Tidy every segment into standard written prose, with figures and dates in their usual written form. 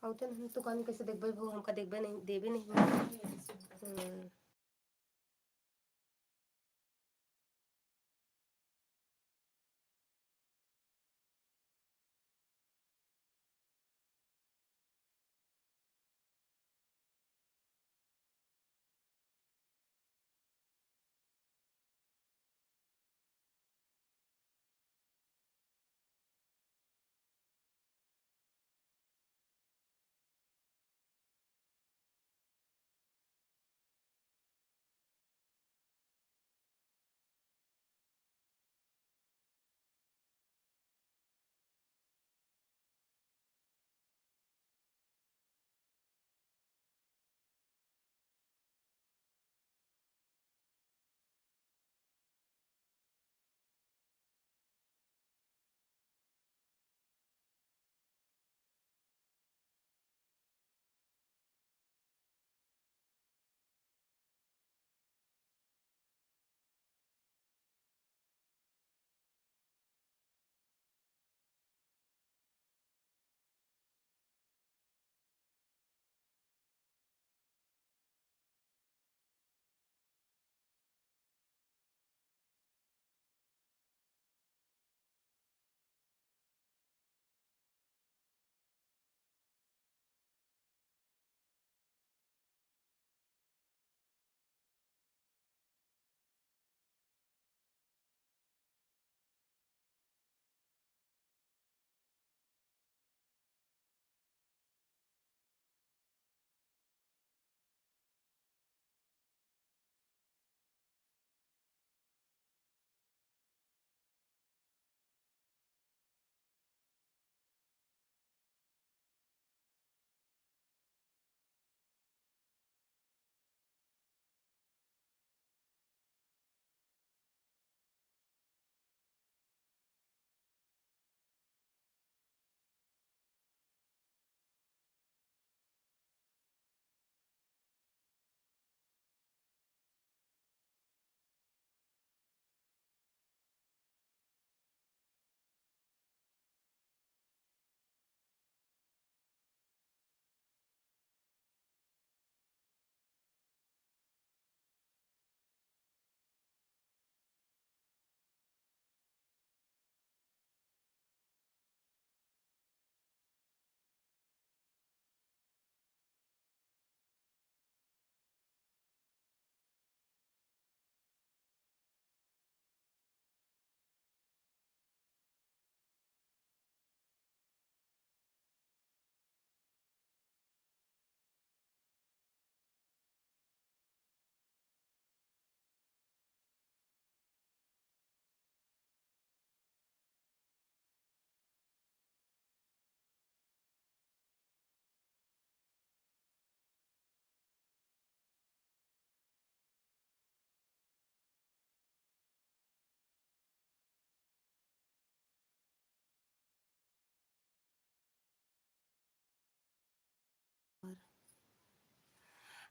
और तो हम दुकान कैसे देखबे भो, हमका देखबे नहीं देबे नहीं।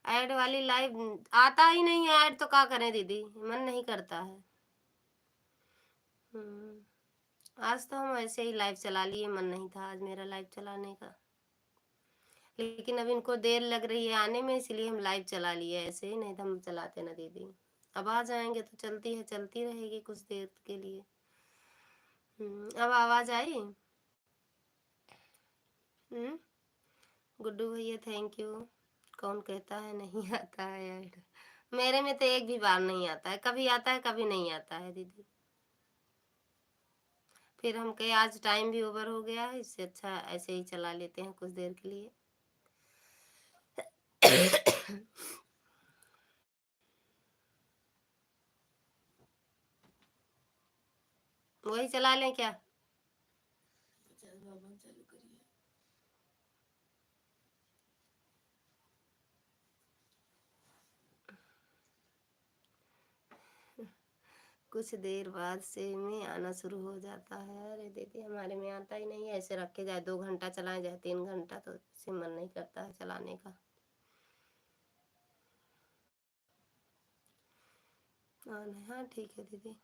ऐड वाली लाइव आता ही नहीं है ऐड, तो क्या करें दीदी, मन नहीं करता है। आज तो हम ऐसे ही लाइव चला लिए, मन नहीं था आज मेरा लाइव चलाने का, लेकिन अब इनको देर लग रही है आने में, इसलिए हम लाइव चला लिए, ऐसे ही नहीं तो हम चलाते ना दीदी। अब आ जाएंगे तो चलती है, चलती रहेगी कुछ देर के लिए। अब आवाज आई। गुड्डू भैया थैंक यू। कौन कहता है नहीं आता है ऐड, मेरे में तो एक भी बार नहीं आता है, कभी आता है कभी नहीं आता है दीदी। फिर हम कहे आज टाइम भी ओवर हो गया है, इससे अच्छा ऐसे ही चला लेते हैं कुछ देर के लिए। वही चला लें क्या? कुछ देर बाद से में आना शुरू हो जाता है। अरे दीदी हमारे में आता ही नहीं है, ऐसे रखे जाए 2 घंटा चलाएं जाए 3 घंटा, तो इससे मन नहीं करता है चलाने का। हाँ ठीक है दीदी।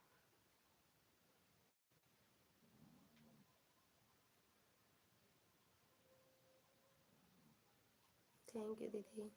थैंक यू दीदी।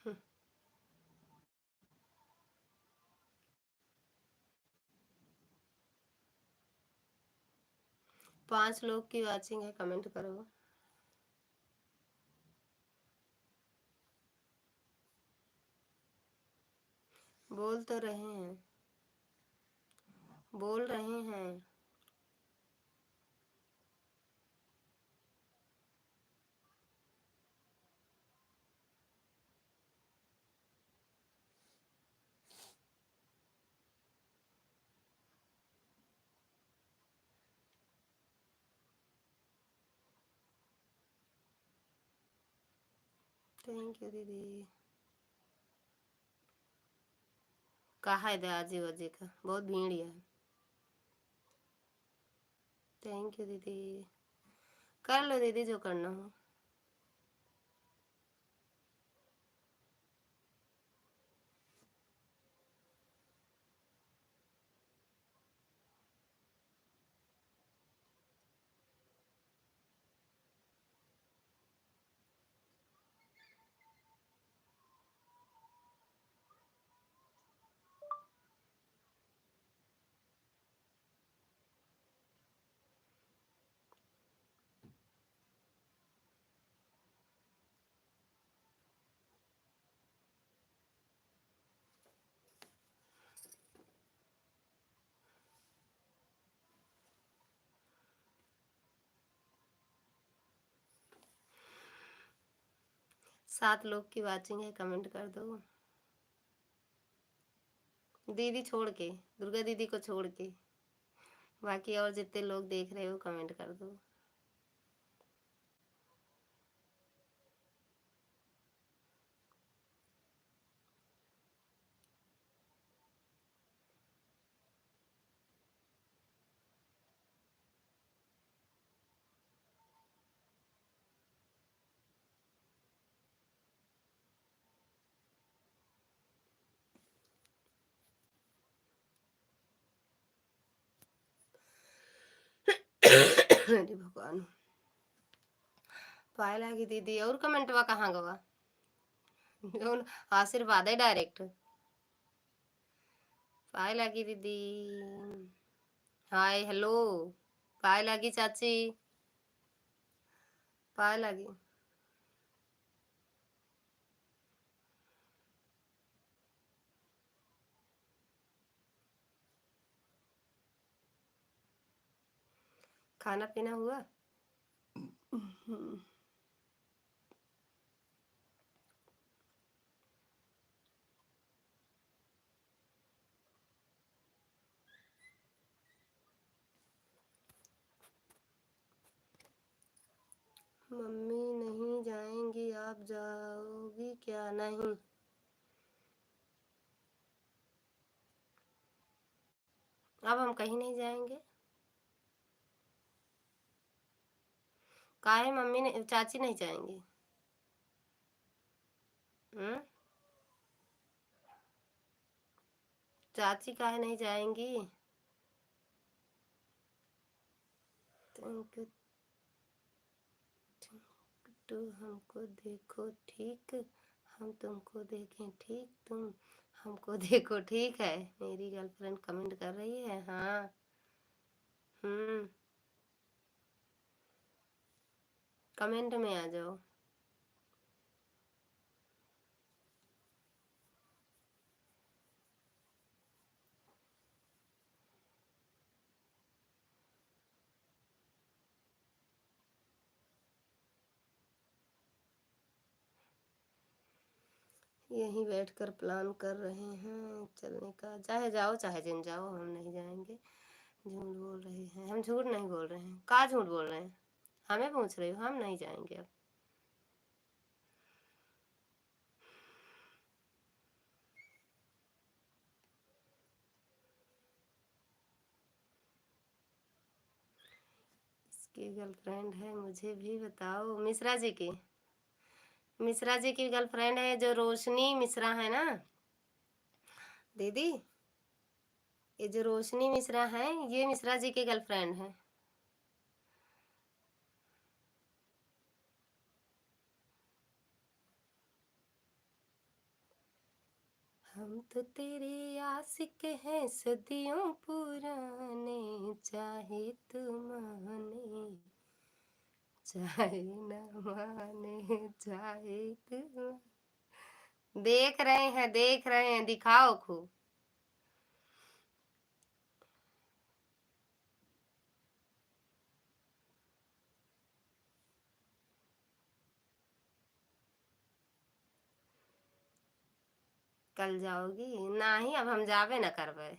हम्म, 5 लोग की वॉचिंग है, कमेंट करो। बोल तो रहे हैं, बोल रहे हैं। थैंक यू दीदी। कहा है आजी वाजी का, बहुत भीड़ है। थैंक यू दीदी। कर लो दीदी जो करना हो। सात लोग की वॉचिंग है, कमेंट कर दो। दीदी छोड़ के, दुर्गा दीदी को छोड़ के बाकी और जितने लोग देख रहे हो कमेंट कर दो। अरे भगवान, पाए लागी दीदी और कमेंटवा कहाँ गवा? जोन आशीर्वाद है डायरेक्ट। पाए लागी दीदी। Hi hello. पाए लागी चाची। पाए लागी। खाना पीना हुआ? मम्मी नहीं जाएंगी, आप जाओगी क्या? नहीं, अब हम कहीं नहीं जाएंगे। काहे मम्मी ने चाची नहीं जाएंगी? हम्म, चाची काहे नहीं जाएंगी? थैंक यू टू हमको देखो ठीक, हम तुमको देखें ठीक, तुम हमको देखो ठीक है। मेरी गर्लफ्रेंड कमेंट कर रही है। हाँ। हम्म, कमेंट में आ जाओ। यहीं बैठकर प्लान कर रहे हैं चलने का। चाहे जाओ चाहे जिन जाओ, हम नहीं जाएंगे। झूठ बोल रहे हैं। हम झूठ नहीं बोल रहे हैं। का झूठ बोल रहे हैं? हमें पूछ रही हो? हम नहीं जाएंगे अब। इसकी गर्लफ्रेंड है, मुझे भी बताओ। मिश्रा जी की। मिश्रा जी की गर्लफ्रेंड है, जो रोशनी मिश्रा है ना दीदी। ये जो रोशनी मिश्रा है, ये मिश्रा जी की गर्लफ्रेंड है। हम तो तेरे आशिक हैं सदियों पुराने, चाहे तू माने चाहे न माने, चाहे तू। देख रहे हैं, दिखाओ खूब। कल जाओगी? नहीं, अब हम जावे न करवे।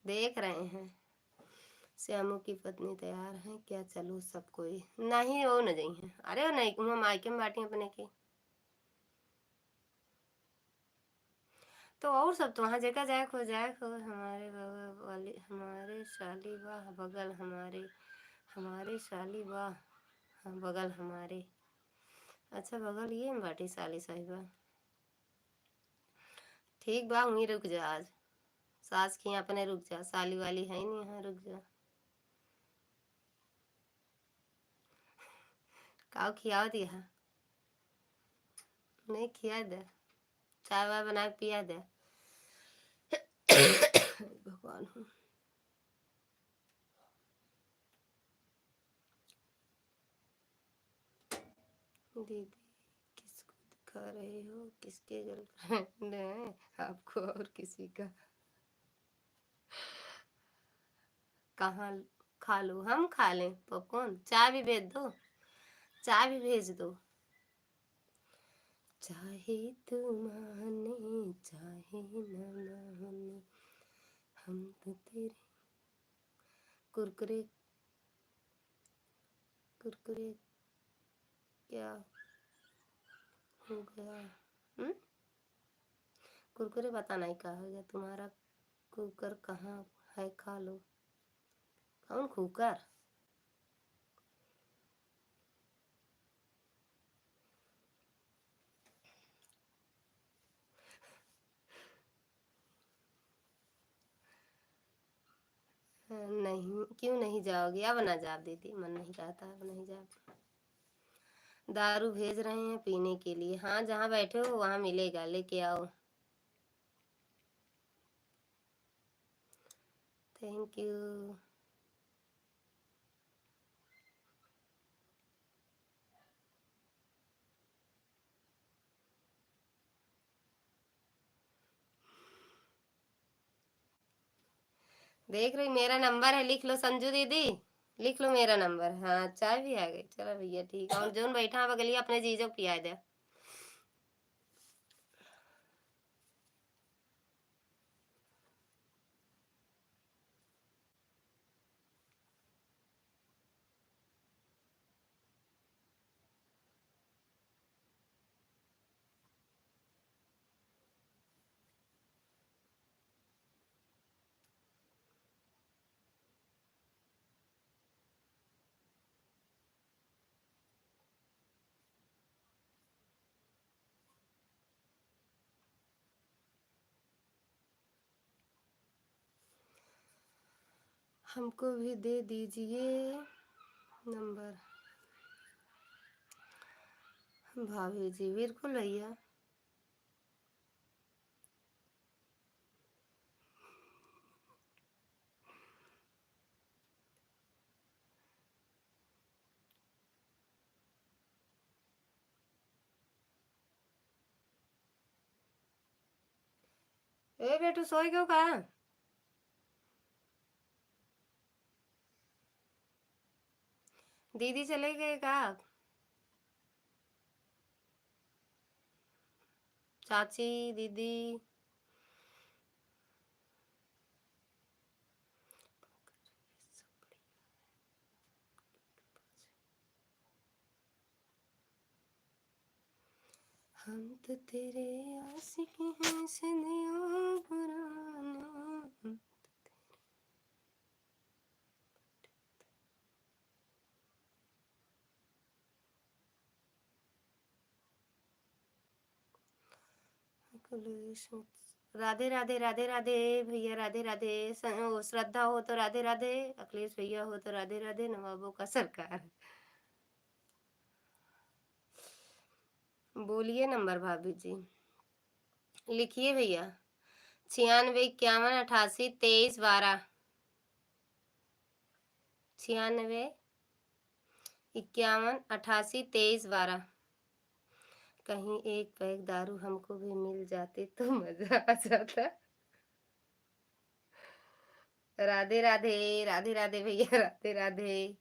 देख रहे हैं। श्यामू की पत्नी तैयार है क्या? चलो सब कोई। नहीं, वो न जाई है। अरे वो नहीं, वो मायके में बाटी अपने की। तो और सब तो वहाँ जगह जाए खो हमारे बगल वाली, हमारे शाली वाह बगल हमारे, हमारे शाली वाह। हाँ, बगल हमारे। अच्छा, बगल ये में बाटी साली साहिबा। ठीक बा, वहीं रुक जा आज। सास की अपने रुक जा, साली वाली है ही नहीं यहाँ, रुक जा। काव खियाओ दिया? नहीं खिया दे। चाय वाय बना के पिया दे। भगवान हूँ। दीदी किसको दिखा रहे हो? किसके गर्लफ्रेंड है आपको और किसी का? कहाँ? खा लो, हम खा लें पॉपकॉर्न। चाय भी भेज दो, चाय भी भेज दो। चाहे तू माने चाहे न माने, हम तो तेरे। कुरकुरे, कुरकुरे क्या हो गया? हम्म? कुरकुरे पता नहीं कहा हो गया तुम्हारा। कुकर कहाँ है? खा लो। कौन कुकर? नहीं, क्यों नहीं जाओगी? अब ना जा दीदी, मन नहीं कहता, अब नहीं जा। दारू भेज रहे हैं पीने के लिए। हाँ, जहाँ बैठे हो वहाँ मिलेगा, लेके आओ। Thank you. देख रही, मेरा नंबर है, लिख लो संजू दीदी। लिख लो मेरा नंबर। हाँ, चाय भी आ गई। चलो भैया ठीक है। और जोन बैठा बगलिया अपने जीजो को पिया दे। हमको भी दे दीजिए नंबर। भाभी जी बिल्कुल भैया। ए बेटू, सोई क्यों कहा? दीदी चले गए कहा? चाची दीदी हम तो तेरे आशिक हैं सदियों पुराने। राधे राधे राधे राधे भैया, राधे राधे। श्रद्धा हो तो राधे राधे, अखिलेश भैया हो तो राधे राधे, नवाबों का सरकार। बोलिए नंबर भाभी जी, लिखिए भैया। 96 51 88 23 12। 96 51 88 23 12। कहीं एक पैक दारू हमको भी मिल जाती तो मजा आ जाता। राधे राधे राधे राधे भैया, राधे राधे।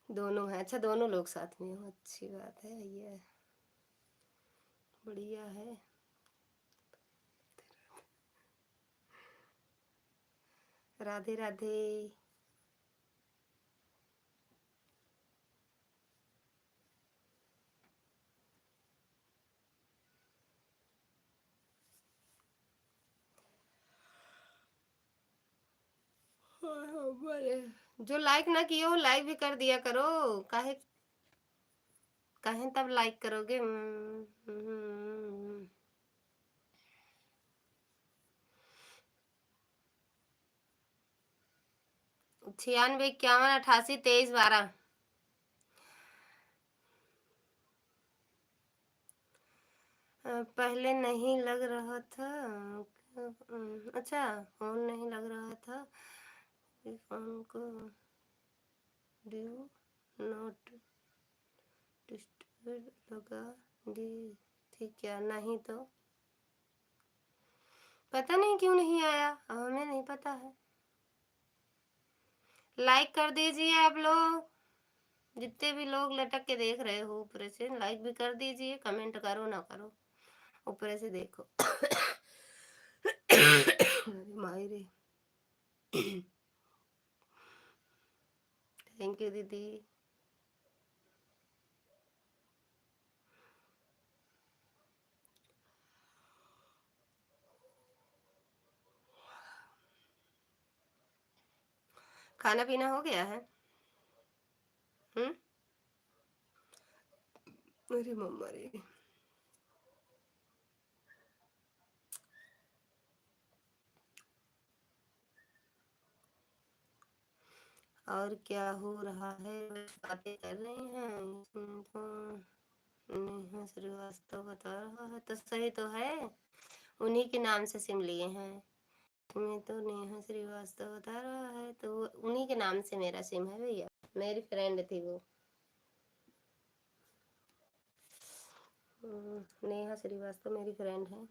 दोनों है, अच्छा दोनों लोग साथ में हो, अच्छी बात है भैया, बढ़िया है। राधे राधे। जो लाइक ना किए हो लाइक भी कर दिया करो, काहे काहे तब लाइक करोगे। 96 51 88 23 12। पहले नहीं लग रहा था। अच्छा, फोन नहीं लग रहा था, फोन को ड्यू नॉट डिस्टर्ब लगा दी थी क्या, नहीं तो पता नहीं क्यों नहीं आया, हमें नहीं पता है। लाइक कर दीजिए आप लोग, जितने भी लोग लटक के देख रहे हो ऊपर से लाइक भी कर दीजिए, कमेंट करो ना करो, ऊपर से देखो। मायरे। थैंक यू दीदी। खाना पीना हो गया है? अरे मम्मा रे। और क्या हो रहा है, बस बातें कर रहे हैं। इसमें तो नेहा श्रीवास्तव बता रहा है तो सही तो है, उन्हीं के नाम से सिम लिए हैं। तुम्हें तो नेहा श्रीवास्तव बता रहा है तो उन्हीं के नाम से मेरा सिम है भैया, मेरी फ्रेंड थी वो। नेहा श्रीवास्तव मेरी फ्रेंड है।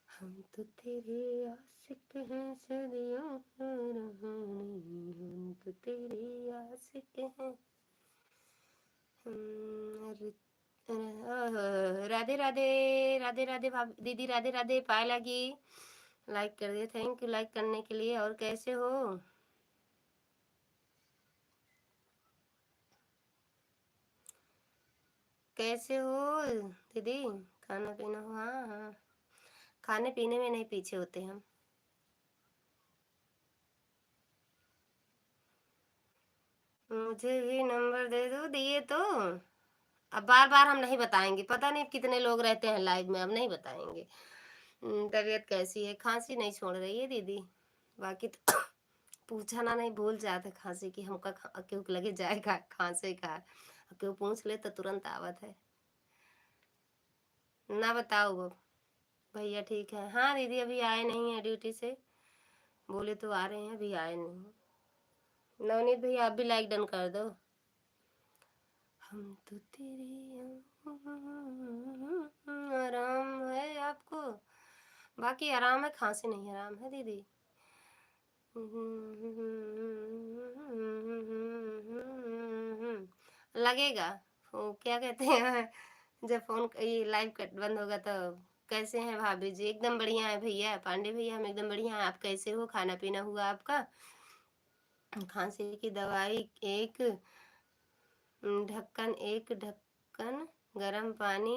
हम तो तेरे आशिक हैं सदियों पुराने, हम तो तेरे आशिक हैं। राधे राधे राधे राधे भाभी दीदी, राधे राधे। पाए लगी, लाइक कर दिए, थैंक यू लाइक करने के लिए। और कैसे हो, कैसे हो दीदी? खाना पीना हो? हाँ हाँ, खाने पीने में नहीं पीछे होते हम। मुझे भी नंबर दे दो, दिए तो। अब बार बार हम नहीं बताएंगे, पता नहीं कितने लोग रहते हैं लाइव में, अब नहीं बताएंगे। तबीयत कैसी है? खांसी नहीं छोड़ रही है दीदी, बाकी तो पूछा ना नहीं भूल जाते खांसी की, हमका क्यों लगे जाएगा खांसी का, क्यों पूछ ले तो तुरंत आवत है ना। बताओ वो भैया ठीक है? हाँ दीदी अभी आए नहीं है ड्यूटी से, बोले तो आ रहे हैं, अभी आए नहीं। नवनीत भैया आप भी लाइक डन कर दो। हम तो तेरे आराम है आपको, बाकी आराम है, खांसी नहीं आराम है दीदी। लगेगा वो क्या कहते हैं, जब फोन ये लाइव कट बंद होगा तो। कैसे हैं भाभी जी? एकदम बढ़िया है भैया, पांडे भैया हम एकदम बढ़िया हैं। आप कैसे हो? खाना पीना हुआ आपका? खांसी की दवाई एक ढक्कन गर्म पानी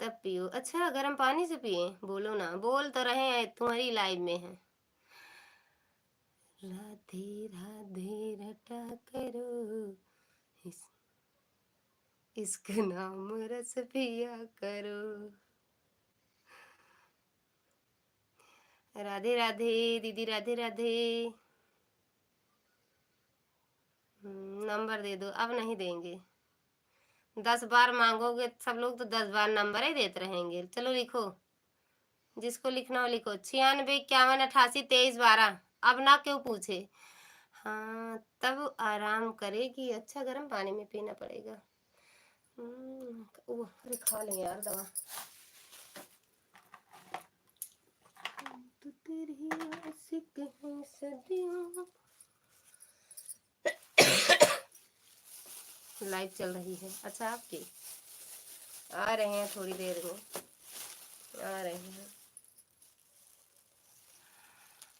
तब पियो। अच्छा गर्म पानी से पिए? बोलो ना, बोल तो रहे हैं, तुम्हारी लाइव में है। राधे राधे रटा करो इस, इसका नाम रस पिया करो। राधे राधे दीदी, राधे राधे। नंबर दे दो। अब नहीं देंगे, 10 बार मांगोगे सब लोग तो 10 बार नंबर ही देते रहेंगे। चलो लिखो, जिसको लिखना हो लिखो। 96 51 88 23 12। अब ना क्यों पूछे। हाँ तब आराम करेगी। अच्छा गर्म पानी में पीना पड़ेगा। अरे खा लें यार दवा। तो तेरी आशिक है सदियों। लाइव चल रही है। अच्छा आपकी आ रहे हैं, थोड़ी देर में आ रहे हैं।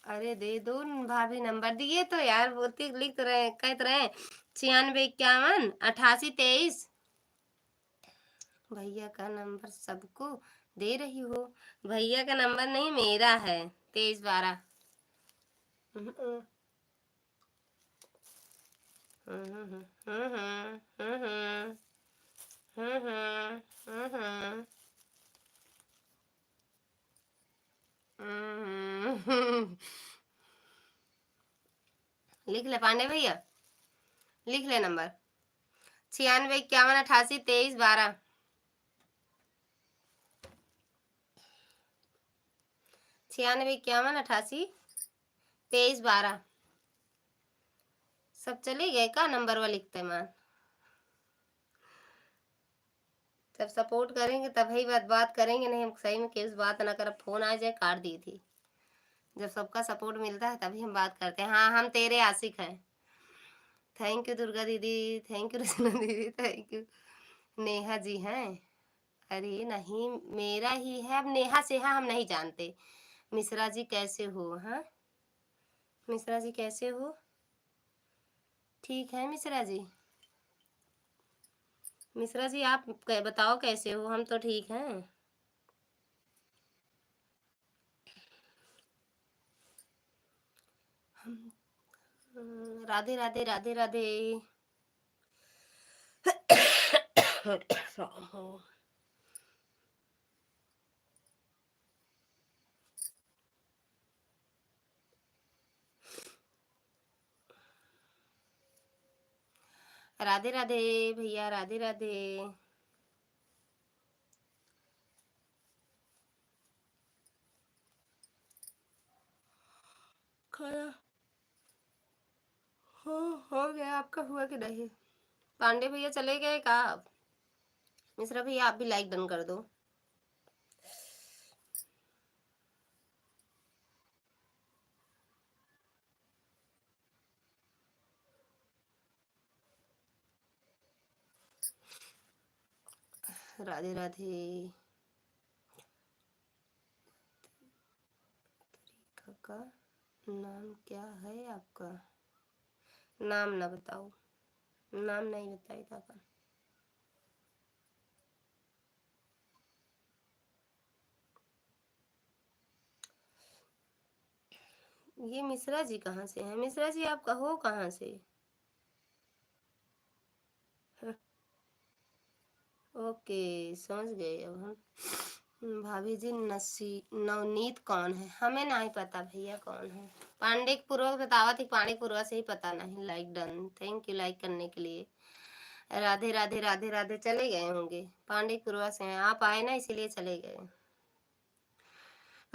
अरे दे दो भाभी, नंबर दिए तो यार, बोलती लिख रहे कहते रहे 96 51 88 23। भैया का नंबर सबको दे रही हो। भैया का नंबर नहीं, मेरा है 23 12। लिख ले पांडे भैया, लिख ले नंबर 96 51 88 23 12। 96 51 88 23 12। सब चले गए का नंबर वाला लिखते मान। जब सपोर्ट करेंगे तभी बात करेंगे, नहीं हम सही में केस बात ना कर। फोन आ जाए काट दी थी। जब सबका सपोर्ट मिलता है तभी हम बात करते हैं। हाँ हम तेरे आशिक हैं। थैंक यू दुर्गा दीदी, थैंक यू रचना दीदी, थैंक यू। नेहा जी हैं? अरे नहीं मेरा ही है। अब नेहा सेहा हम नहीं जानते। मिश्रा जी कैसे हो? हाँ मिश्रा जी कैसे हो? ठीक है मिश्रा जी। मिश्रा जी आप बताओ कैसे हो? हम तो ठीक हैं। राधे राधे राधे राधे। राधे राधे भैया, राधे राधे। खाना हो गया आपका? हुआ कि नहीं? पांडे भैया चले गए का? मिश्रा भैया आप भी लाइक डन कर दो। राधे राधे। का नाम क्या है आपका? नाम ना बताओ, नाम नहीं बताई था का। ये मिश्रा जी कहाँ से हैं? मिश्रा जी आप कहो कहाँ से? ओके समझ गए अब हम। भाभी जी नवनीत कौन है? हमें नहीं पता भैया कौन है। पांडे पूर्वक बतावा थी, पांडे पूर्वक से ही पता नहीं। Like done, thank you like करने के लिए। राधे राधे राधे राधे। चले गए होंगे, पांडे पूर्वा से हैं। आप आए ना इसीलिए चले गए।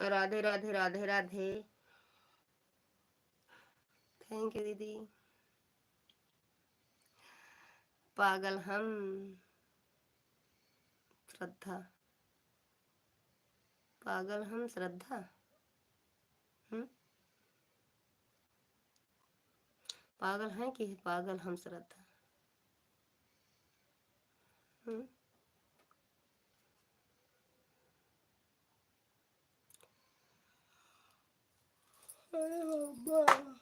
राधे राधे राधे राधे। थैंक यू दीदी। पागल हम श्रद्धा, पागल हम श्रद्धा। पागल हैं कि पागल हम श्रद्धा। अरे बाबा।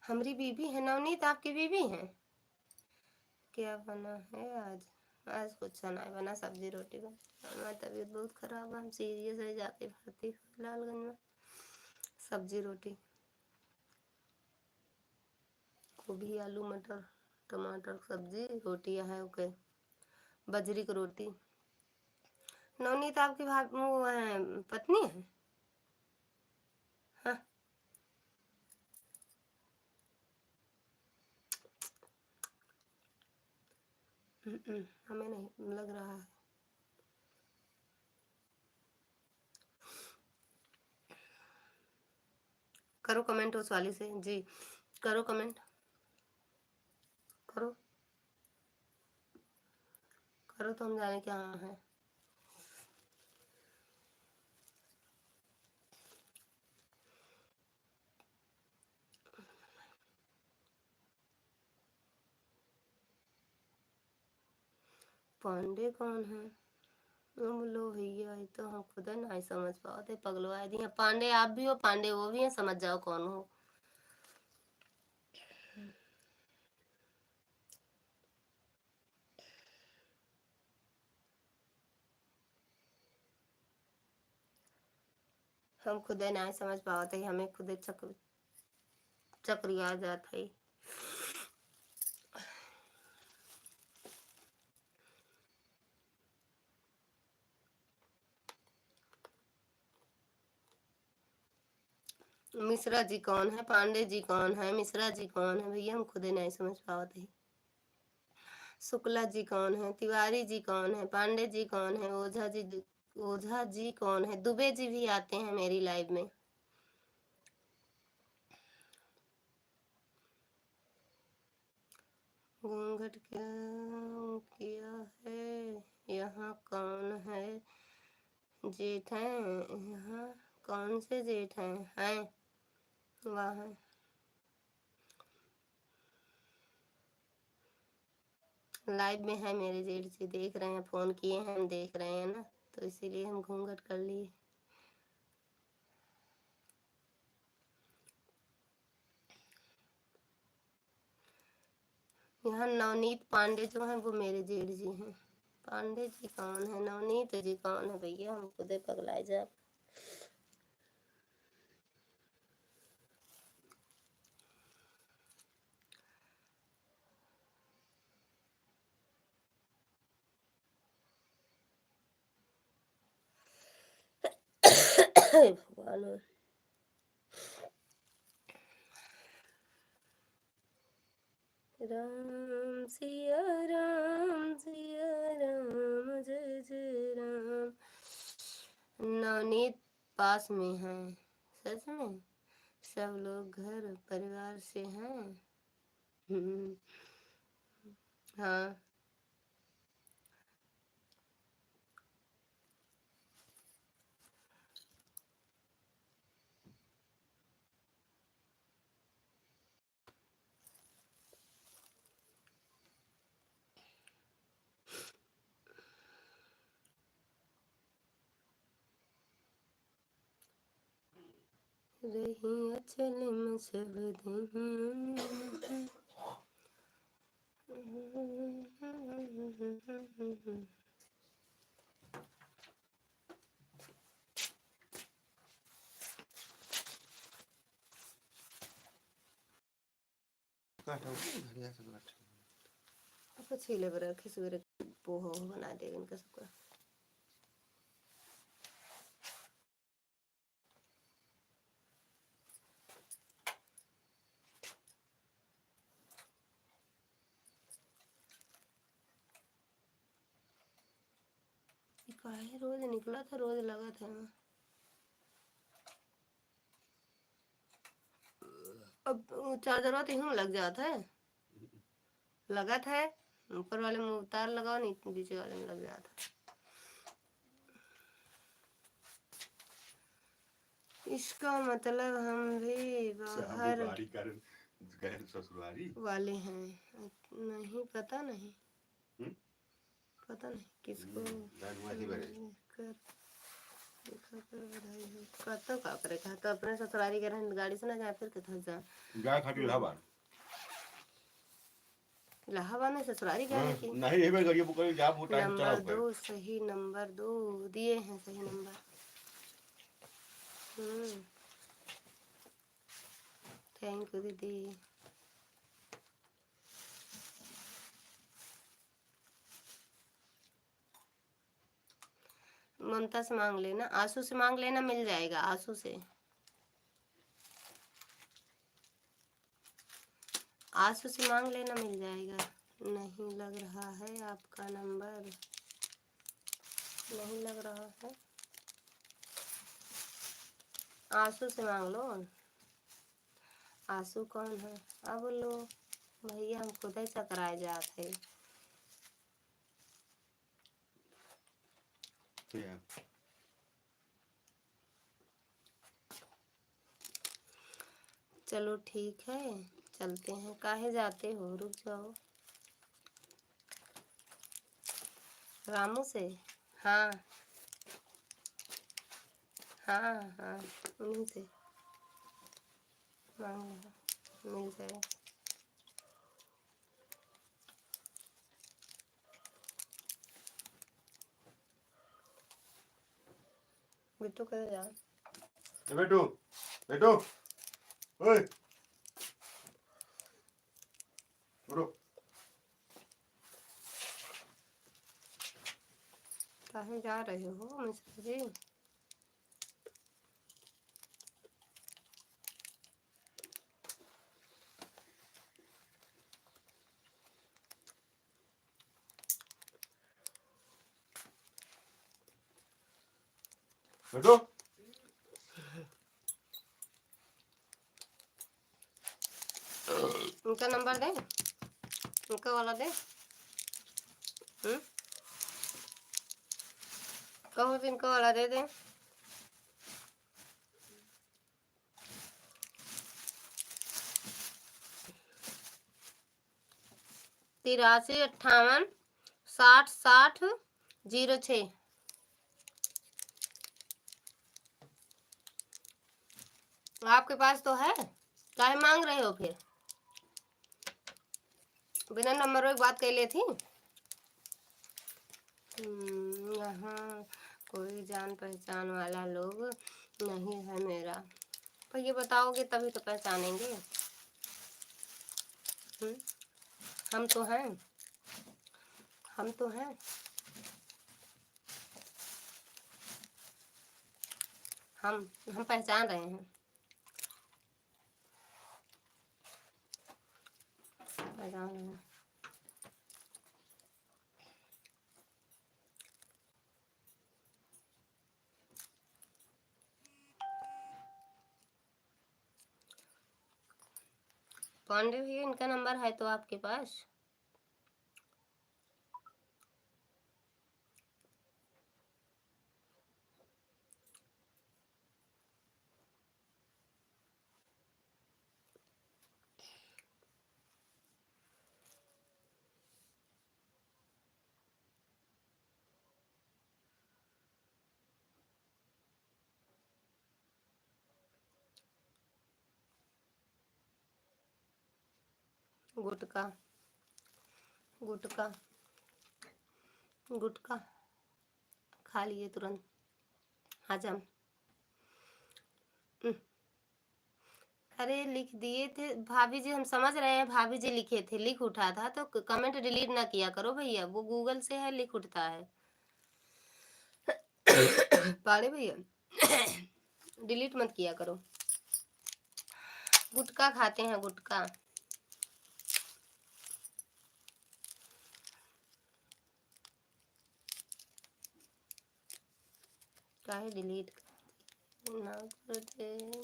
हमारी बीबी है नवनीत, आपकी बीबी है। क्या बना है आज? आज कुछ नहीं बना, सब्जी रोटी बना। हमारी तबीयत बहुत खराब है, हम सीरियस है, जाके भर्ती लालगंज में। सब्जी रोटी, गोभी आलू मटर टमाटर सब्जी रोटियां है। ओके, बजरी की रोटी। नवनीत आपकी वो है, पत्नी है। हाँ। हमें नहीं लग रहा है। करो कमेंट उस वाली से जी, करो कमेंट, करो करो तो हम जाने क्या है। पांडे कौन है? लो भैया, ये तो हम खुद नहीं समझ पाते, पगलवा दिए। पांडे आप भी हो, पांडे वो भी है, समझ जाओ कौन हो। हम खुद नहीं समझ पाते, हमें खुद चक्र आ जाता है। मिश्रा जी कौन है, पांडे जी कौन है, मिश्रा जी कौन है भैया, हम खुद नहीं समझ पाते। शुक्ला जी कौन है, तिवारी जी कौन है, पांडे जी कौन है, ओझा जी कौन है, दुबे जी भी आते हैं मेरी लाइव में। घूंघट क्या किया है, यहाँ कौन है जेठ है, यहाँ कौन से जेठ हैं वाह। लाइव में है मेरे जेठ जी, देख रहे हैं, फोन किए हैं, हम देख रहे हैं ना, तो इसीलिए हम घूंघट कर लिए। यहाँ नवनीत पांडे जो हैं वो मेरे जेठ जी हैं। पांडे जी कौन है, नवनीत जी कौन है भैया, हम खुद पगलाए जा। भगवान, राम सिया राम सिया राम, जय जय राम। नवनीत पास में है, सच में सब लोग घर परिवार से हैं। हाँ। रही अचल में सब दिन। छीले पर रखी पोहा बना देगा इनका सबका। काहे रोज निकला था, रोज लगा था। अब चार्जर तो यूं लग जाता है, लगा था ऊपर वाले में उतार लगाओ, नहीं नीचे वाले में लग जाता। इसका मतलब हम भी बाहर वाले हैं। नहीं पता नहीं, पता नहीं किसको कर बधाई हो। कहता का करे, कहता अपने ससुरारी के रहन गाड़ी से ना जाए, फिर कथा जा इलाहाबाद इलाहाबाद में ससुरारी जाने की। नहीं है गाड़ी बुक कर, जा वो टाइम चला नंबर 2 सही, नंबर 2 दिए हैं सही नंबर। थैंक यू दीदी। ममता से मांग लेना, आंसू से मांग लेना, मिल जाएगा आंसू से। आंसू से मांग लेना, मिल जाएगा। नहीं लग रहा है आपका नंबर, नहीं लग रहा है। आंसू से मांग लो। आंसू कौन है? अब लो भैया, हम खुद ही चकराए जाते। चलो ठीक है, चलते हैं। काहे जाते हो, रुक जाओ। रामू से? हाँ हाँ हाँ, उन्हीं से मांग लेना, मिल जाएगा। बिट्टू कहे जा, बेटू बेटू ओए उठो। कहाँ जा रहे हो मिश्रा जी? बेटू उनका नंबर दे, उनका वाला दे। कहो तो इनका वाला दे दे। तिरासी 58 60 60 06। आपके पास तो है, काहे मांग रहे हो फिर? बिना नंबर एक बात कह ली थी। यहाँ कोई जान पहचान वाला लोग नहीं है मेरा। पर ये बताओगे तभी तो पहचानेंगे। हम तो हैं, हम तो हैं। हम पहचान रहे हैं, पहचान रहे हैं। पांडे भैया, इनका नंबर है तो आपके पास? गुटका गुटका गुटका खा लिए तुरंत हजम। अरे लिख दिए थे भाभी जी, हम समझ रहे हैं भाभी जी लिखे थे, लिख उठा था तो कमेंट डिलीट ना किया करो भैया, वो गूगल से है, लिख उठता है। पाड़े भैया डिलीट मत किया करो। गुटखा खाते हैं गुटखा। काहे डिलीट ना कर दे।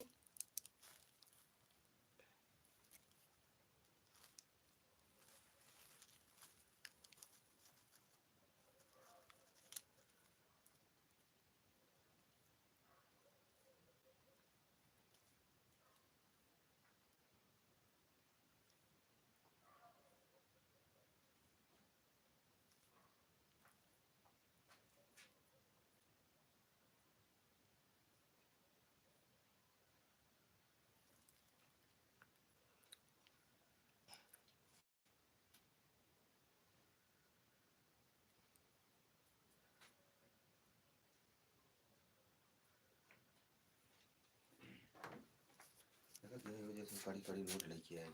जैसे कड़ी कड़ी नोट लेके आए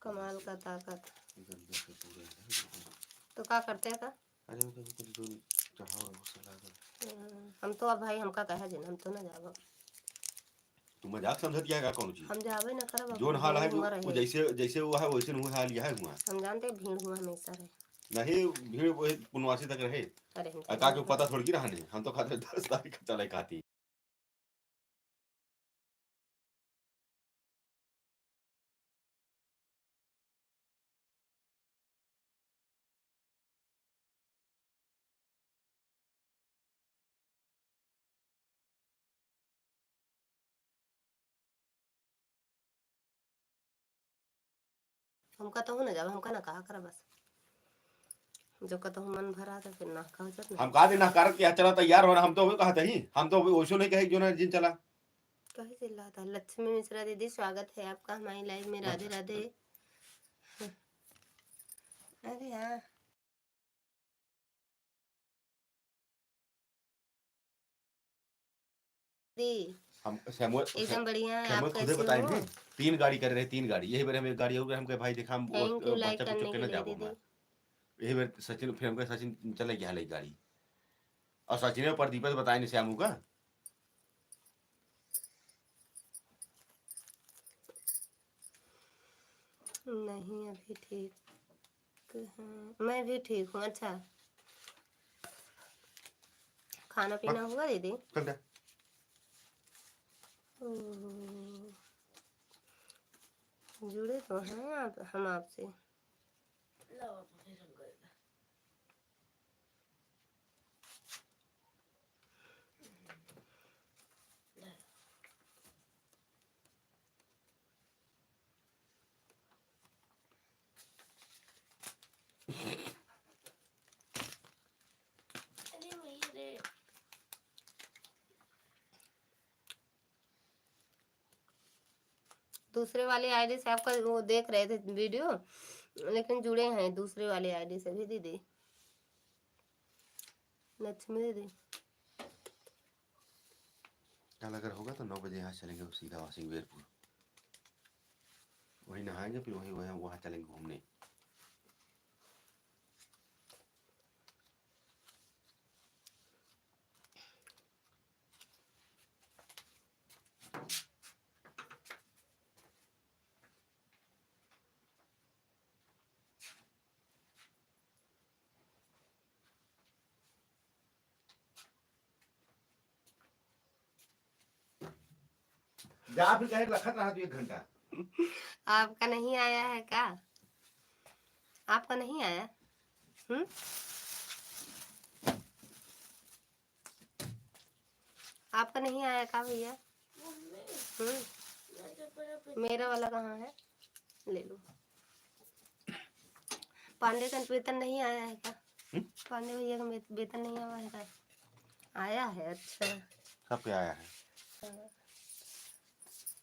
कमाल का ताकत। गंदे से पूरे तो क्या करते हैं का? अरे वो कुछ जो चढ़ाओ मसाला हम तो अब भाई हमका कहे जिन हम तो ना जाब। तू मजाक समझत क्या है कौन चीज हम जाबे ना करब। जोन हाल है हुआ वो रहे जैसे जैसे वो है वैसे वो हाल यह है हुआ हम जानते हैं, भीड़ हुआ हमेशा रहे। नहीं भीड़ वो पुनवासी तक रहे। अरे हम का को पता थोड़ी की रहने हम तो खाते 10 तारीख चले खाती। हमका तो हो ना जाब, हमका ना कहा कर बस। जो कहता हूँ मन भरा था फिर ना कहा जब हम कहा दिन कारत के चला तैयार होना हम तो अभी कहते ही हम तो अभी ओशो नहीं कहे जो ना जिन चला कहे चिल्ला था। लक्ष्मी मिश्रा दीदी स्वागत है आपका हमारी लाइव में। राधे राधे। अरे हाँ दी हम सैमुअल एकदम बढ़िया है। आप सैमुअल खुदे कैसे बताए हो? थे 3 गाड़ी कर रहे 3 गाड़ी यही बार हम एक गाड़ी हो गए हम कहे भाई देखा हम थैंक यू लाइक बच्चा को करने चुके के ना लिए जाबो दीदी। मैं यही बार सचिन फिर हम कहे सचिन चले गया ले गाड़ी और सचिन ने प्रदीप से बताए नहीं श्यामू का नहीं अभी ठीक है, मैं भी ठीक हूँ। अच्छा खाना पीना हुआ दीदी? चल जा जुड़े तो हैं आप, हम आपसे। दूसरे वाले आईडी से आपका वो देख रहे थे वीडियो, लेकिन जुड़े हैं दूसरे वाले आईडी से भी दीदी। लक्ष्मी दीदी कल अगर होगा तो 9 बजे यहाँ चलेंगे सीधा वासिंग वीरपुर वहीं नहाएंगे फिर वहीं वहाँ चलेंगे घूमने। जा फिर कहे रखत रहा तू 1 घंटा आपका नहीं आया है क्या? आपका नहीं आया? आपका नहीं आया क्या भैया? मेरा वाला कहाँ है? ले लो। पांडे का वेतन नहीं आया है क्या? पांडे भैया का वेतन नहीं आया है क्या? आया है। अच्छा कब पे आया है?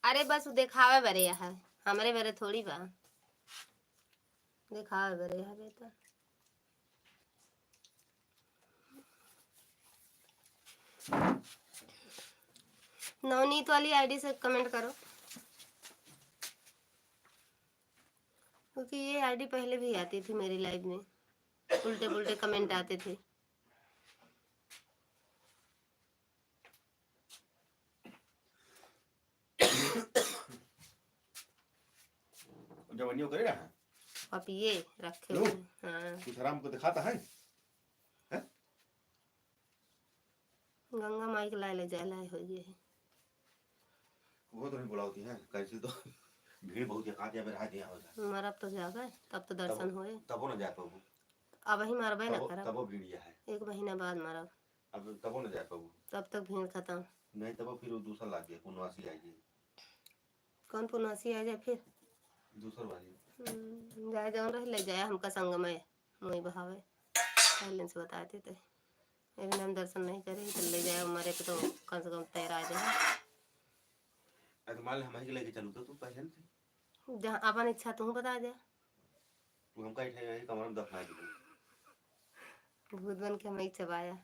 अरे बस दिखावे बरे है, हमारे बरे थोड़ी बा दिखावे बरे है वेतन। नवनीत वाली आईडी से कमेंट करो। क्योंकि ये आईडी पहले भी आती थी मेरी लाइव में, उल्टे पुल्टे कमेंट आते थे। जवानियों करेगा है आप ये रखे लो। हुए हैं। हाँ, कुछ आराम को दिखाता है गंगा माई के लाए ले जाए लाए हो गए है। वो तो नहीं बुलाती है कैसे तो भीड़ बहुत है कहाँ जाए रहा दिया होगा मरब तो जाबे तब तो दर्शन होए। तब वो न जा पाबू अब ही मरबे ना करब, तब वो भीड़िया है 1 महीना बाद मरब, अब तब वो न जा पाबू तब तक भीड़ खत्म। नहीं तब वो फिर वो दूसरा लाग गया पुनवासी आएगी कौन पुनवासी आ जाए फिर? दूसर वाली जाए जौन रहे ले जाए हमका संगमय मोई बहावे, पहले से बता देते। अभी हम दर्शन नहीं करेंगे तो ले जाए हमारे पे तो कम से कम तैयार आ जाए। अरे मान ले हमारे लेके चलू तो तू पहले से जहाँ अपन इच्छा तू बता दे, तू हमका इठे कमर में दफना दी भूत बन के हमें चबाया।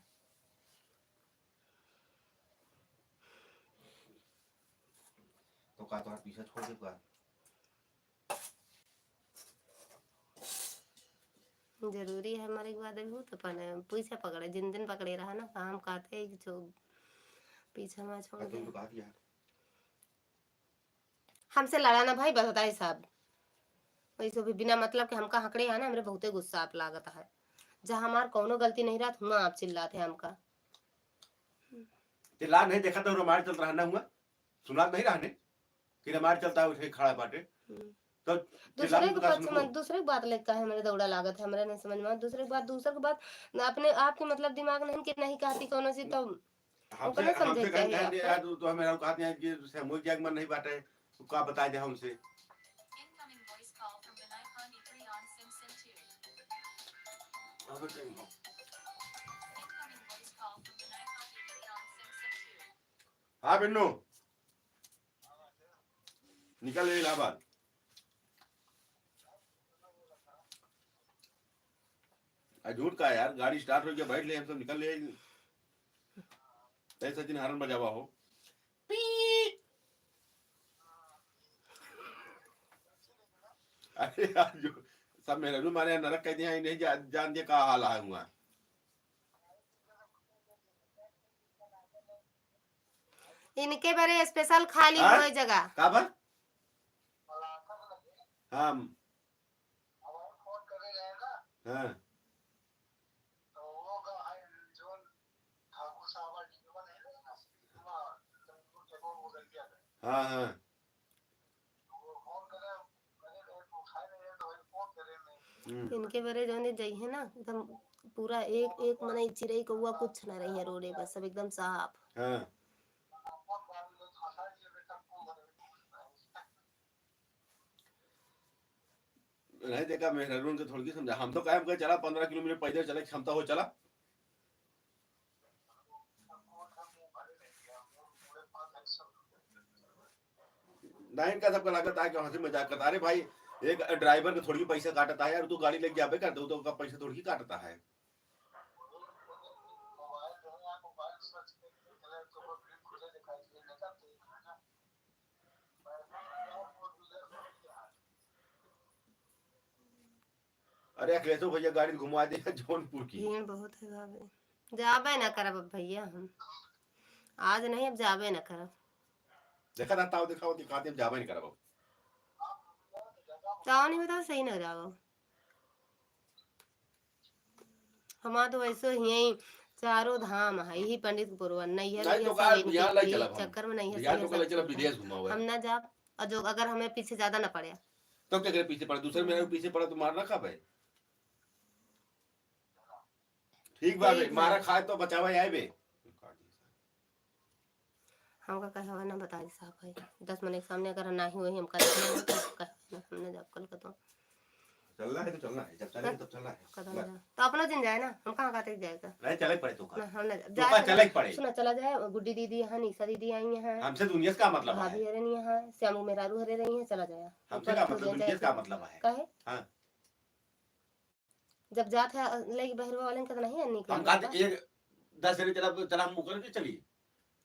तो का तोहार पीछा छोड़ दे का जरूरी है हमारे के बाद अभी तो पीछे पकड़े जिन दिन पकड़े रहा ना काम कहते हैं कि जो पीछे में छोड़ दे। तो कहा दिया हमसे लड़ा ना भाई बताए साहब, वैसे भी बिना मतलब के हमका हकड़े है ना, हमरे बहुते गुस्सा आप लागत है। जहाँ हमार कौनो गलती नहीं रहा वहाँ आप चिल्लाते हैं हमका। चिल्ला नहीं देखा तो रमाड़ चल रहा ना हुआ सुना नहीं रहने कि रमाड़ चलता है उठे खड़ा बाटे तो दूसरे के पक्ष में दूसरे की बात लेकर है मेरे दौड़ा लागत है, हमारे नहीं समझ में दूसरे की बात अपने आपके मतलब दिमाग नहीं कि नहीं कहती कोनो सी तो हमसे हमसे कहीं यार तो हमें कहते हैं कि सामूहिक जागरण नहीं बाटे तो का बता दे हमसे हाँ बिन्नू निकल इलाहाबाद झूठ का यार गाड़ी स्टार्ट हो गया बैठ ले हम सब निकल ले सचिन हारन बजावा हो अरे यार जो सब मेरे रूम मारे नरक कह दिया नहीं जान दिया का हाल है हुआ इनके बारे स्पेशल खाली हुए जगह का बा हाँ हाँ हाँ हाँ इनके बारे जो जाई है ना एकदम पूरा एक एक मने चिड़ई कौआ कुछ ना रही है रोडे पर सब एकदम साफ। हाँ नहीं देखा मेहरून के थोड़ी समझा हम तो कायम कर चला 15 किलोमीटर पैदल चले क्षमता हो चला नहीं का सबका लागत है कि हंसी मजाक करता अरे भाई एक ड्राइवर के थोड़ी पैसा काटता है यार तू गाड़ी लेके जाबे कर दो तो का पैसा थोड़ी काटता है अरे अखिलेश भैया गाड़ी घुमा दिया जौनपुर की भीड़ बहुत है भाभी, जाबे ना करब अब भैया हम आज नहीं अब जाबे ना करब। देखा रहता हो दिखाओ दिखाते हम जाबे नहीं करब जाओ नहीं बताओ सही ना जाओ हमारा तो वैसे यही चारों धाम है यही पंडित पुरवन नहीं है नहीं तो का बिहार लाई चला चक्कर में नहीं है बिहार तो चला विदेश घुमाओ हम ना जा और जो अगर हमें पीछे ज्यादा ना पड़े तो क्या करे पीछे पड़ा दूसरे मेरे पीछे पड़ा तो मार रखा भाई ठीक बात है मारा खाए तो बचावा आए बे हमका कहे ना बता दी साहब भाई 10 मिनट के सामने अगर ना ही वही हमका हमने जब कल का तो चलना है तो चलना है जब चलेंगे तब चलना है तो अपना दिन जाए ना हम कहाँ कहते जाएगा नहीं चले पड़े तो का हमने तो चले पड़े सुना चला जाए गुड्डी दीदी यहाँ निशा दीदी आई हैं हमसे दुनिया का मतलब है भाभी हरे नहीं यहाँ श्यामू मेरारू हरे रही हैं चला जाए हमसे का मतलब दुनिया का मतलब है कहे हां जब जात है लेके बहरवा वाले का नहीं निकल हम कहते एक 10 जने चला हम मुकर के चली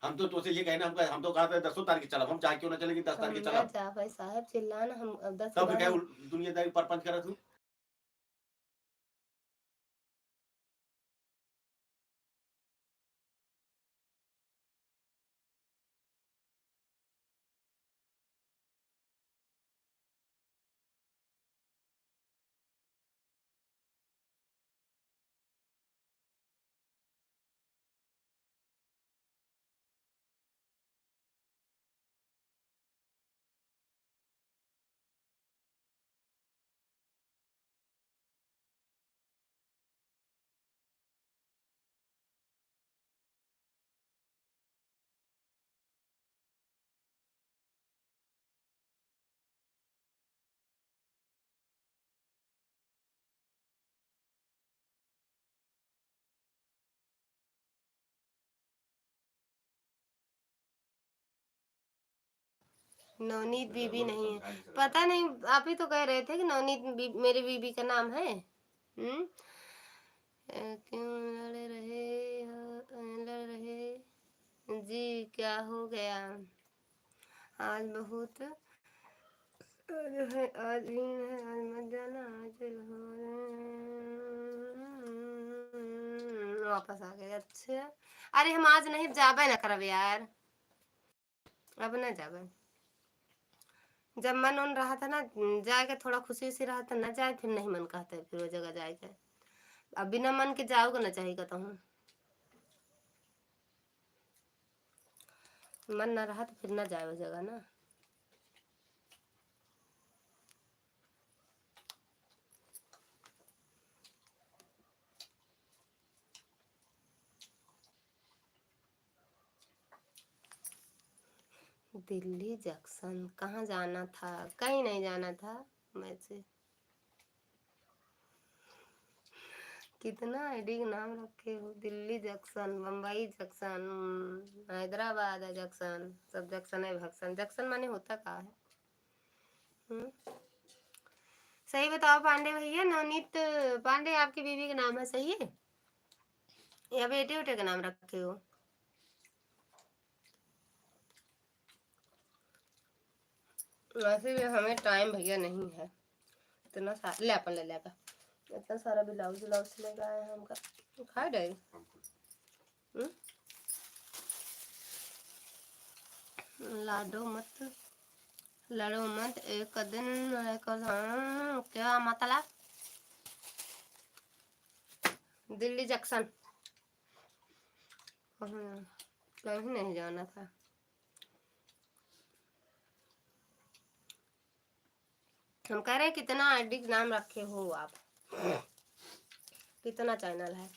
हम तो तुझसे ये कहना हम तो कहा था 10 तारीख चलब हम चाहे क्यों ना चलेगी 10 हम तारीख ना चलब जा भाई साहब चिल्लाना हम अब 10 के तब फिर बाद क्या हम दुनियादारी परपंच करा तू नवनीत बीबी नहीं है। पता नहीं आप ही तो कह रहे थे कि नवनीत मेरी बीबी का नाम है। क्यों लड़ रहे जी, क्या हो गया? आज बहुत आज भी है, आज मत जाना, आज वापस आ गए। अच्छा अरे हम आज नहीं जाबे ना करब यार, अब ना जाबे। जब मन उन रहा था ना जाएगा, थोड़ा खुशी से रहा था ना जाए, फिर नहीं मन कहता है फिर वो जगह जाएगा। अब बिना मन के जाओगे ना चाहिए कहता हूँ, मन ना रहा तो फिर ना जाए वो जगह ना। दिल्ली जंक्शन कहाँ जाना था? कहीं नहीं जाना था वैसे। कितना आईडी का नाम रखे हो, Delhi junction, Bombay junction, Hyderabad junction, सब जंक्शन है भक्सन। जंक्शन माने होता कहाँ है? सही बताओ पांडे भैया, नवनीत पांडे आपकी बीवी का नाम है सही है या बेटे उटे का नाम रखे हो? वैसे भी हमें टाइम भैया नहीं है इतना सारा ले अपन ले लेगा, इतना सारा ब्लाउज ब्लाउज लेकर आए हैं हमका खाए डे। लाडो मत लड़ो मत एक दिन क्या मतलब? दिल्ली जंक्शन कहीं नहीं जाना था। हम कह रहे हैं कितना आईडी नाम रखे हो आप, कितना चैनल है?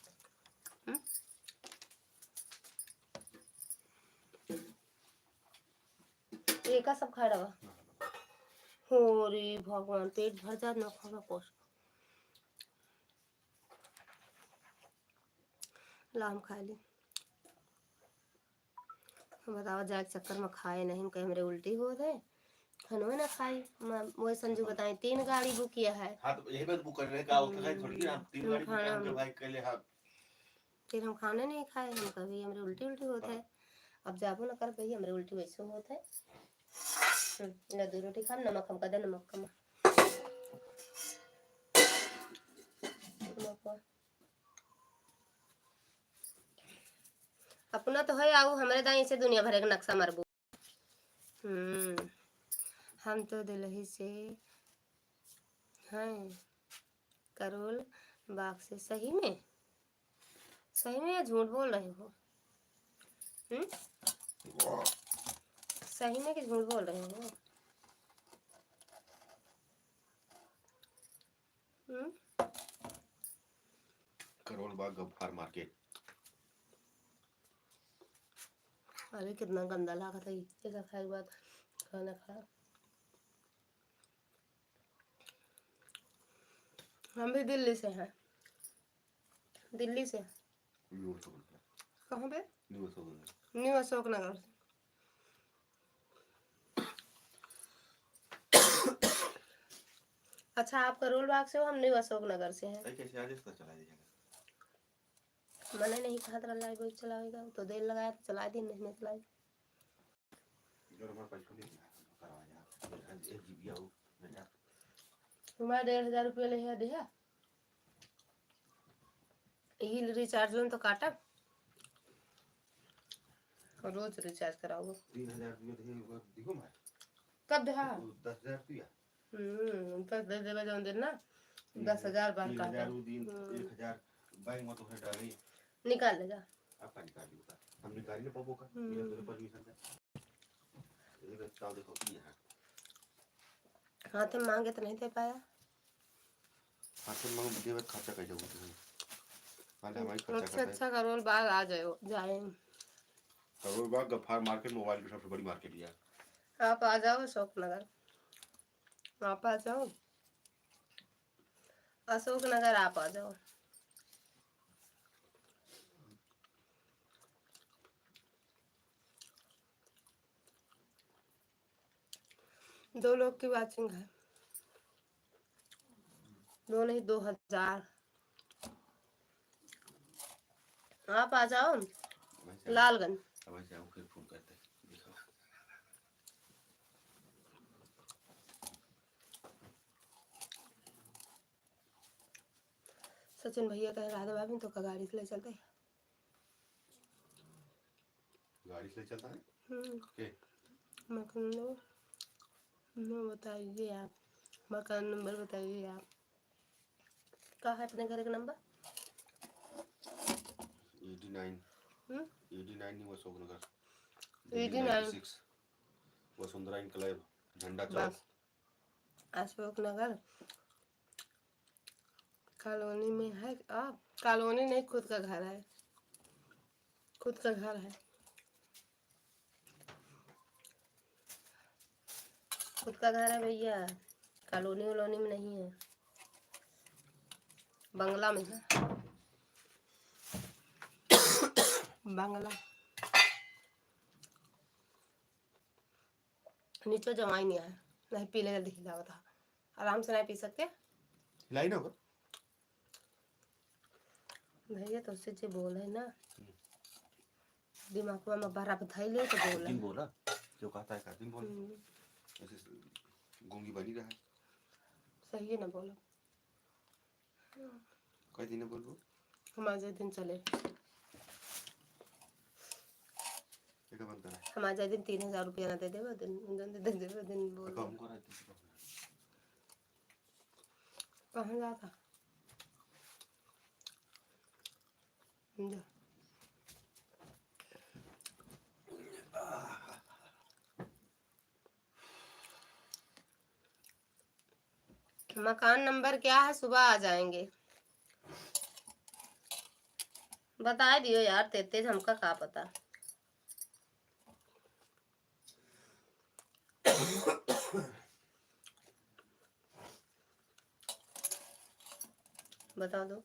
एक सब खा रहा हो रे भगवान, पेट भर जात ना खाना कुछ। ला हम खा ली, बताओ जाए चक्कर में खाए नहीं, कहीं मेरे उल्टी हो गए खानो ना खाई। वही संजू बताए 3 गाड़ी बुक किया है। हाँ तो यही बात बुक करने का होता है थोड़ी ना 3 गाड़ी बुक खाना करके भाई के लिए। हाँ फिर हम खाना नहीं खाए, हम कभी हमारे उल्टी उल्टी होता है। अब जाबो ना कर भाई, हमारे उल्टी वैसे होता है। ना 2 रोटी खा, नमक हम कदे नमक कम अपना तो है आओ हमारे दाई से दुनिया भर का नक्शा मारबो। हम तो दिल्ली से हैं, करोल बाग से। सही में या झूठ बोल रहे हो? सही में कि झूठ बोल रहे हो? करोल बाग गफ्फार मार्केट। अरे कितना गंदा लगा था ये खाए बाद खाना खा। हम भी दिल्ली से हैं, दिल्ली से। कहाँ पे? न्यू अशोक नगर से। अच्छा आप करोल बाग से हो, हम न्यू अशोक नगर से हैं। कैसे आदेश का चला दीजिएगा मैंने नहीं कहा था लाइव चलाएगा, तो देर लगाया तो चला दी, नहीं चलाई। तुम्हारा 1500 रुपये ले दिया, यही रिचार्ज में तो काटा, रोज रिचार्ज कराओगे। 3000 रुपये दिखो मैं कब दिया? 10,000 दिया। तो दे देवे जाऊं दिन ना 10,000 बार काटा। 1000 बैंक में तो है डाली, निकाल ले जा। आपका निकाल लो, हम निकाल ले पाबो का, मेरा तो परमिशन है। ये तो देखो की है, हाथ में मांगे तो नहीं दे पाया। हाथ में मांग देवे खर्चा कर जाओगे तुम, हां हमारी खर्चा अच्छा करता अच्छा करोल बाग आ जाए। करोल बाग गफ्फार मार्केट मोबाइल की सबसे बड़ी मार्केट है। आप आ जाओ अशोक नगर, आप आ जाओ अशोक नगर, आप आ जाओ। दो लोग की वाचिंग है, दो नहीं 2000। आप आ जाओ लालगंज। अब जाओ फिर फोन करते देखो। सचिन भैया कहे राधा भाभी तो का गाड़ी से ले चलते, गाड़ी से चलता है के मकान बताइए आप, मकान नंबर बताइए आप, कहाँ है अपने घर का नंबर? 89 नहीं वो अशोक नगर 89 वसुंधरा इनक्लेव झंडा चौक अशोक नगर कॉलोनी में है। आप कॉलोनी नहीं, खुद का घर है, खुद का घर है, खुद का घर है भैया, कॉलोनी वलोनी में नहीं है, बंगला में है, बंगला। नीचे जमाई नहीं आया, नहीं पी लेगा दिख जाओ था, आराम से नहीं पी सकते लाई ना होगा भैया, तो उससे जो बोल है ना दिमाग में बारह बधाई ले तो बोल दिन बोला जो कहता है दिन बोल, ऐसे गूंगी बनी रहा है। सही है ना बोलो, कई दिन बोलो हमारे दिन चले, एक बंद करा हमारे दिन 3000 रुपया ना दे देवे दिन बोल कम करा दे कहाँ जाता जा। मकान नंबर क्या है? सुबह आ जाएंगे, बता दियो यार, तेज हमका क्या पता। बता दो।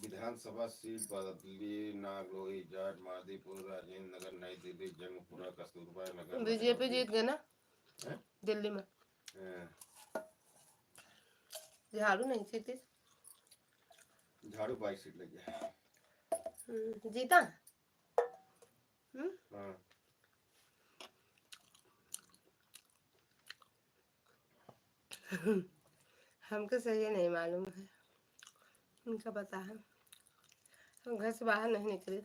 विधानसभा सीट बदली, नागलोई, जाट, मादीपुर, राजेंद्र नगर, नई दिल्ली, जंगपुरा, कस्तूरबा नगर। बीजेपी जीत गए ना दिल्ली में, झाड़ू नहीं जीती, झाड़ू 22 सीट लग गया जीता। हाँ हमको सही नहीं मालूम है, उनका पता है, हम घर से बाहर नहीं निकले,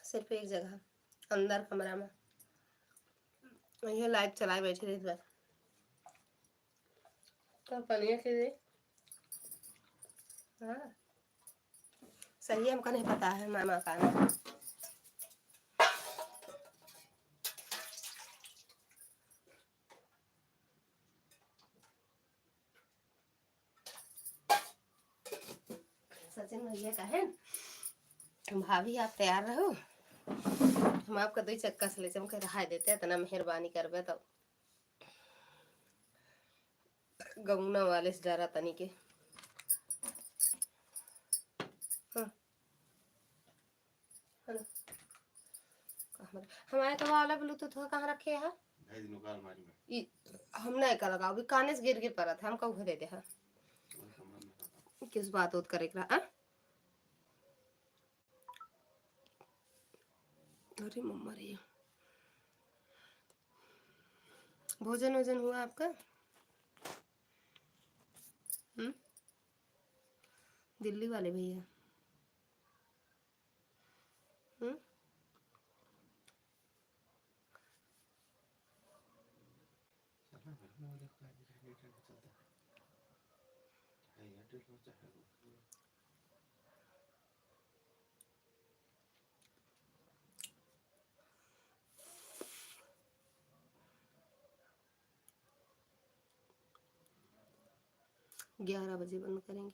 सिर्फ एक जगह अंदर कमरा में ये लाइट चलाए बैठे रही बार तो पनिया के दे। हाँ सही है, हमको नहीं पता है मामा का नाम। सचिन भैया का है, भाभी आप तैयार रहो, हम आपका दो चक्का से ले चमके रहा देते हैं, इतना मेहरबानी करबे तो गमुना वाले से डरा तनी के। हाँ हमारे तो वाला ब्लूटूथ कहाँ रखे है? है दिनों का अलमारी में हम नहीं का लगाओ, काने से गिर गिर पड़ा था, हम कहू दे दे किस बात होत करे करा। अरे मम्मा रे, भोजन वोजन हुआ आपका? दिल्ली वाले भैया। ग्यारह बजे बंद करेंगे।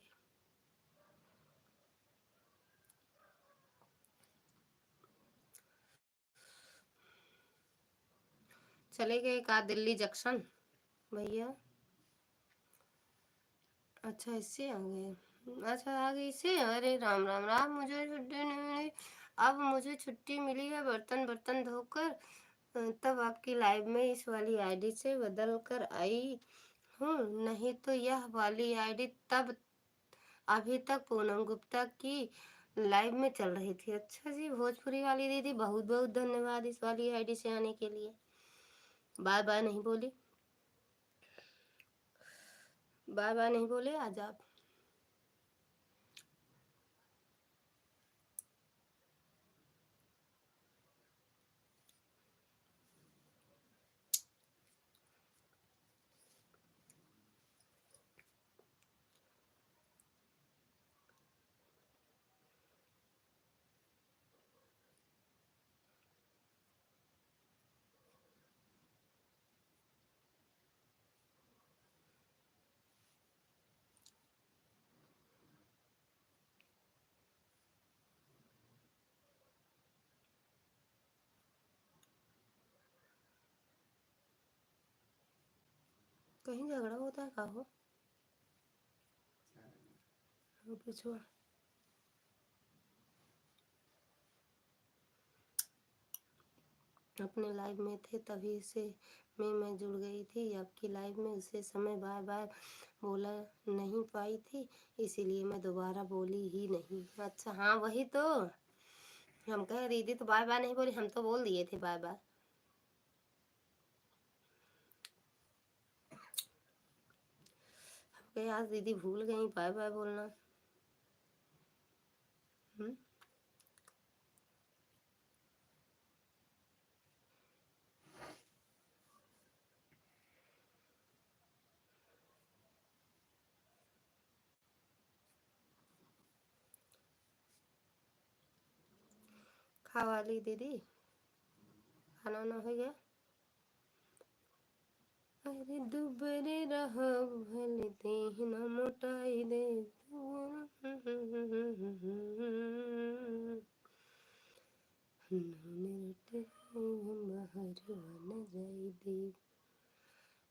चले गए का दिल्ली जंक्शन भैया? अच्छा इससे आ गए, अच्छा आ गए इससे। अरे राम राम राम, मुझे छुट्टी नहीं मिली। अब मुझे छुट्टी मिली है बर्तन बर्तन धोकर, तब आपकी लाइव में इस वाली आईडी से बदल कर आई हूँ, नहीं तो यह वाली आईडी तब अभी तक पूनम गुप्ता की लाइव में चल रही थी। अच्छा जी, भोजपुरी वाली दीदी बहुत बहुत धन्यवाद इस वाली आईडी से आने के लिए। बाय बाय नहीं बोली, बाय बाय नहीं बोले आज आप। कहीं झगड़ा होता है का हो पिछुआ? अपने लाइव में थे तभी से मैं जुड़ गई थी आपकी लाइव में, उसे समय बाय बाय बोला नहीं पाई थी, इसीलिए मैं दोबारा बोली ही नहीं। अच्छा हाँ वही तो हम कह रही थी, तो बाय बाय नहीं बोली, हम तो बोल दिए थे बाय बाय। आज दीदी भूल गई बाय बाय बोलना। खा वाली दीदी, खाना वाना हो गया? अरे दुबरे रहो भले देह न मोटाई दे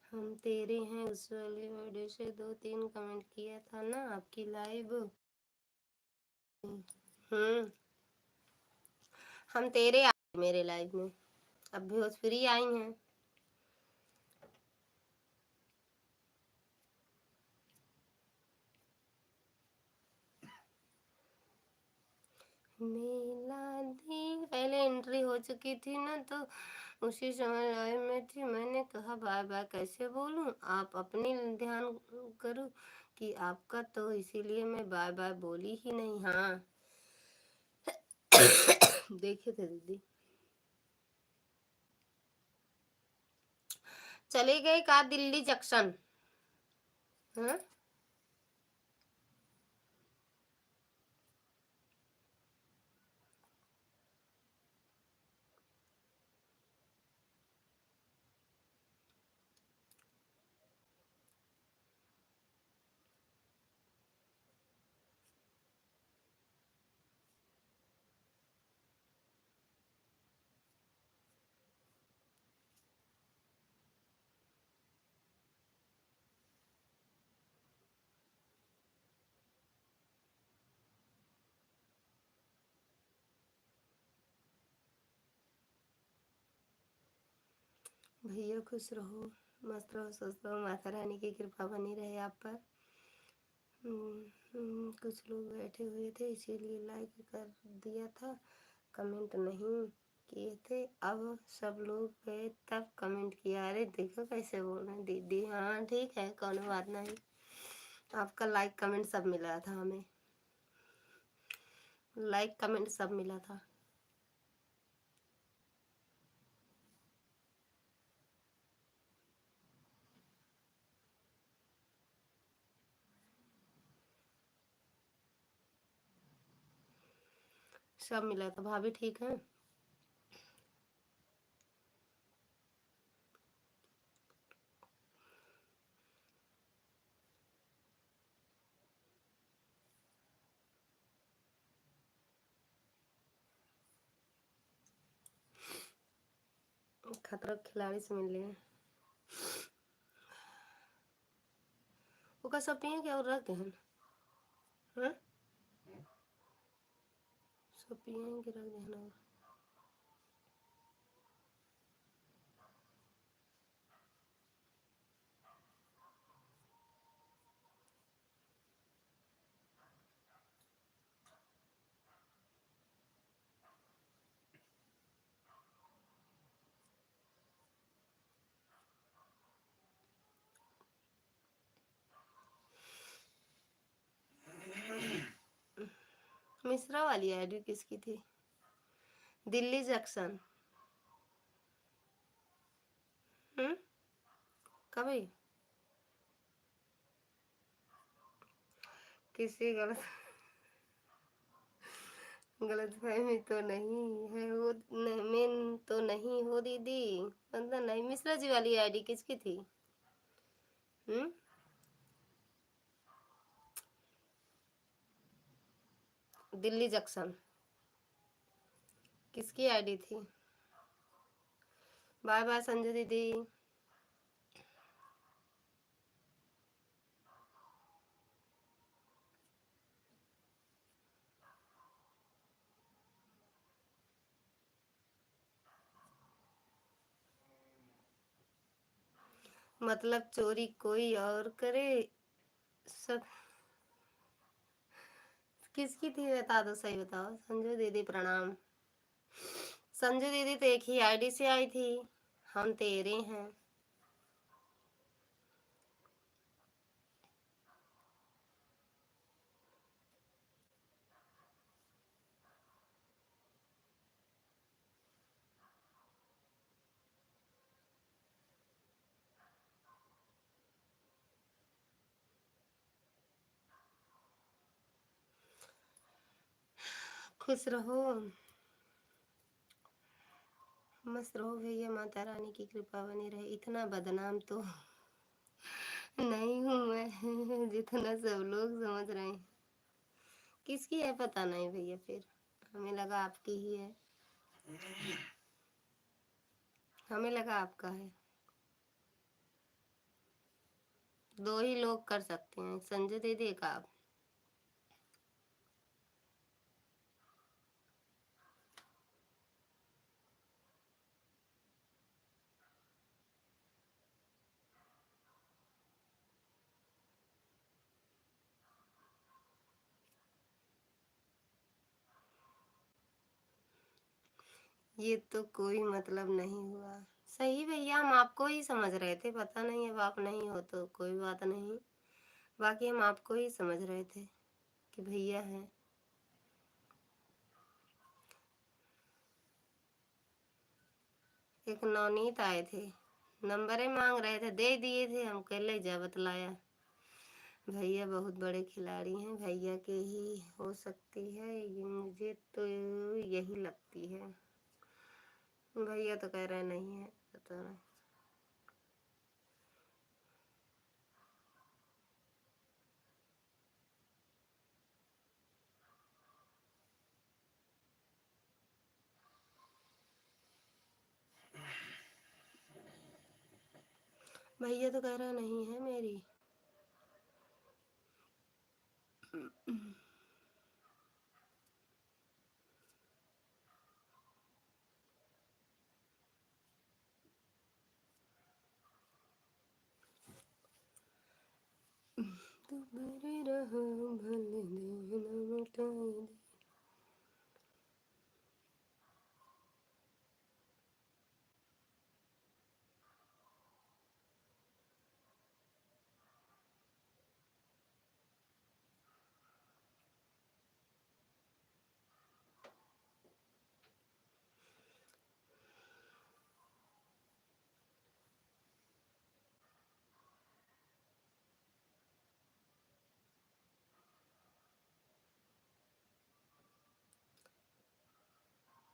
हम तेरे हैं उस वाले वीडियो से 2-3 कमेंट किया था ना आपकी लाइव। हम तेरे आए मेरे लाइव में, अब भोजपुरी आई हैं। मेला दी पहले एंट्री हो चुकी थी ना, तो उसी समय लाइव में थी, मैंने कहा बाय बाय कैसे बोलूं, आप अपनी ध्यान करो कि आपका, तो इसीलिए मैं बाय बाय बोली ही नहीं। हाँ देखे थे दीदी। चले गए का दिल्ली जंक्शन? हाँ भैया खुश रहो, मस्त रहो, स्वस्थ रहो, माता रानी की कृपा बनी रहे आप पर। कुछ लोग बैठे हुए थे इसीलिए लाइक कर दिया था, कमेंट नहीं किए थे। अब सब लोग गए तब कमेंट किया। अरे देखो कैसे बोल रहे हैं दीदी। हाँ ठीक है, कोनो बात नहीं। आपका लाइक कमेंट सब मिला था हमें, लाइक कमेंट सब मिला था। सब मिला था। भाभी ठीक है? खतरा के खिलाड़ी से मिल लिए। ओका सब पिए क्या और रख दे हैं? हाँ? सब पिए के रख दे हैं और मिश्रा वाली आईडी किसकी थी? दिल्ली जंक्शन। कभी किसी गलत फहमी तो नहीं है वो, मेन तो नहीं हो दीदी, मतलब नहीं। मिश्रा जी वाली आईडी किसकी थी? दिल्ली जंक्शन किसकी आईडी थी? बाय बाय संजू दीदी। मतलब चोरी कोई और करे सब। किसकी थी बता दो, सही बताओ। संजू दीदी प्रणाम। संजू दीदी तो एक ही आईडी से आई थी, हम तेरे हैं। खुश रहो, मस्त रहो भैया, माता रानी की कृपा बनी रहे। इतना बदनाम तो नहीं हूँ मैं जितना सब लोग समझ रहे हैं। किसकी है पता नहीं भैया, फिर हमें लगा आपकी ही है, हमें लगा आपका है। दो ही लोग कर सकते हैं, संजय दीदी एक आप। ये तो कोई मतलब नहीं हुआ। सही भैया, हम आपको ही समझ रहे थे, पता नहीं अब आप नहीं हो तो कोई बात नहीं। बाकी हम आपको ही समझ रहे थे कि भैया हैं। एक नवनीत आए थे, नंबरे मांग रहे थे, दे दिए थे। हम कह ले जा बतलाया। भैया बहुत बड़े खिलाड़ी हैं, भैया के ही हो सकती है ये, मुझे तो यही लगती है। भैया तो कह रहे नहीं है, पता नहीं। भैया तो कह रहे नहीं है मेरी। तुम्हारे रहा भले दिन मिटाए दे।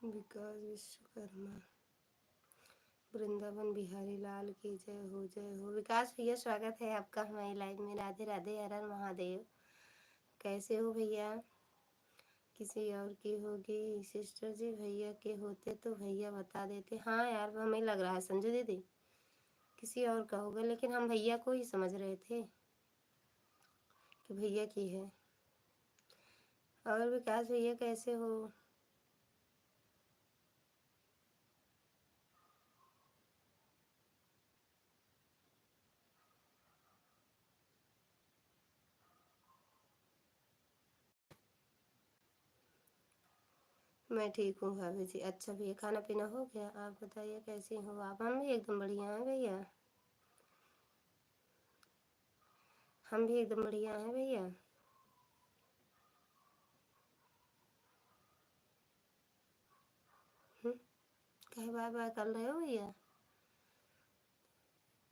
विकास विश्वकर्मा, वृंदावन बिहारी लाल की जय हो, जय हो। विकास भैया स्वागत है आपका हमारी लाइव में। राधे राधे, हर हर महादेव। कैसे हो भैया? किसी और की होगी सिस्टर जी, भैया के होते तो भैया बता देते। हाँ यार, हमें लग रहा है संजू दीदी किसी और का होगा, लेकिन हम भैया को ही समझ रहे थे कि भैया की है। और विकास भैया कैसे हो? मैं ठीक हूँ भाभी जी। अच्छा भैया, खाना पीना हो गया? आप बताइए कैसे हो आप? हम भी एकदम बढ़िया हैं भैया, हम भी एकदम बढ़िया हैं भैया। काहे बाय बाय कर रहे हो भैया?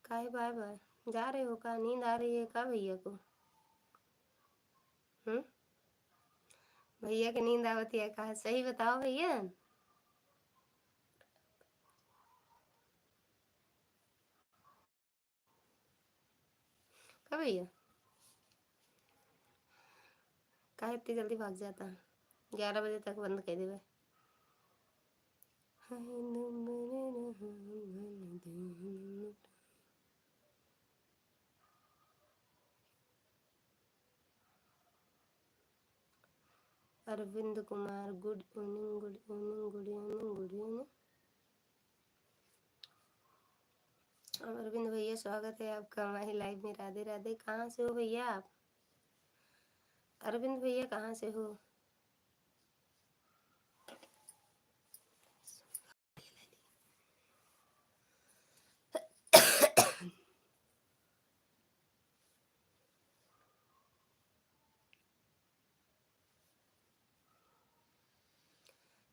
काहे बाय बाय जा रहे हो? का नींद आ रही है का भैया को? हम्म भैया की नींद आवती है का? सही बताओ भैया। का भैया काहे इतनी जल्दी भाग जाता है? 11 बजे तक बंद कर देवे। Arvind Kumar, good evening, good evening, good evening, good evening. Arvind भैया स्वागत है आपका हमारी लाइव में। राधे राधे। कहाँ से हो भैया आप? अरविंद भैया कहाँ से हो?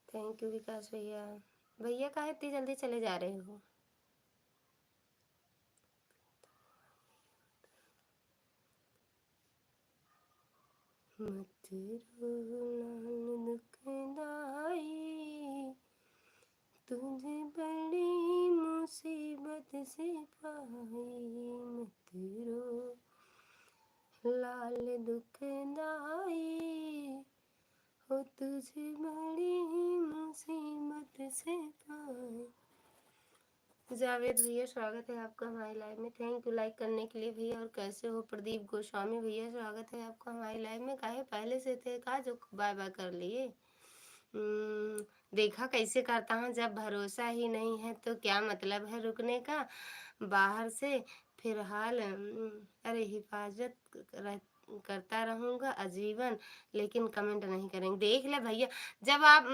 थैंक यू विकास भैया। भैया कहाँ इतनी जल्दी चले जा रहे हो? मत रो लाल दुखदाई, तुझे बड़ी मुसीबत से पाई। मत रो लाल दुखदाई, हो तुझे बड़ी मुसीबत से पाई। जावेद भैया स्वागत है आपका हमारी लाइव में। थैंक यू लाइक करने के लिए भैया। और कैसे हो? प्रदीप गोस्वामी भैया स्वागत है आपका हमारी लाइव में। काहे पहले से थे का जो बाय बाय कर लिए? देखा कैसे करता हूँ, जब भरोसा ही नहीं है तो क्या मतलब है रुकने का? बाहर से फिलहाल अरे हिफाजत करता रहूँगा आजीवन, लेकिन कमेंट नहीं करेंगे। देख ले भैया, जब आप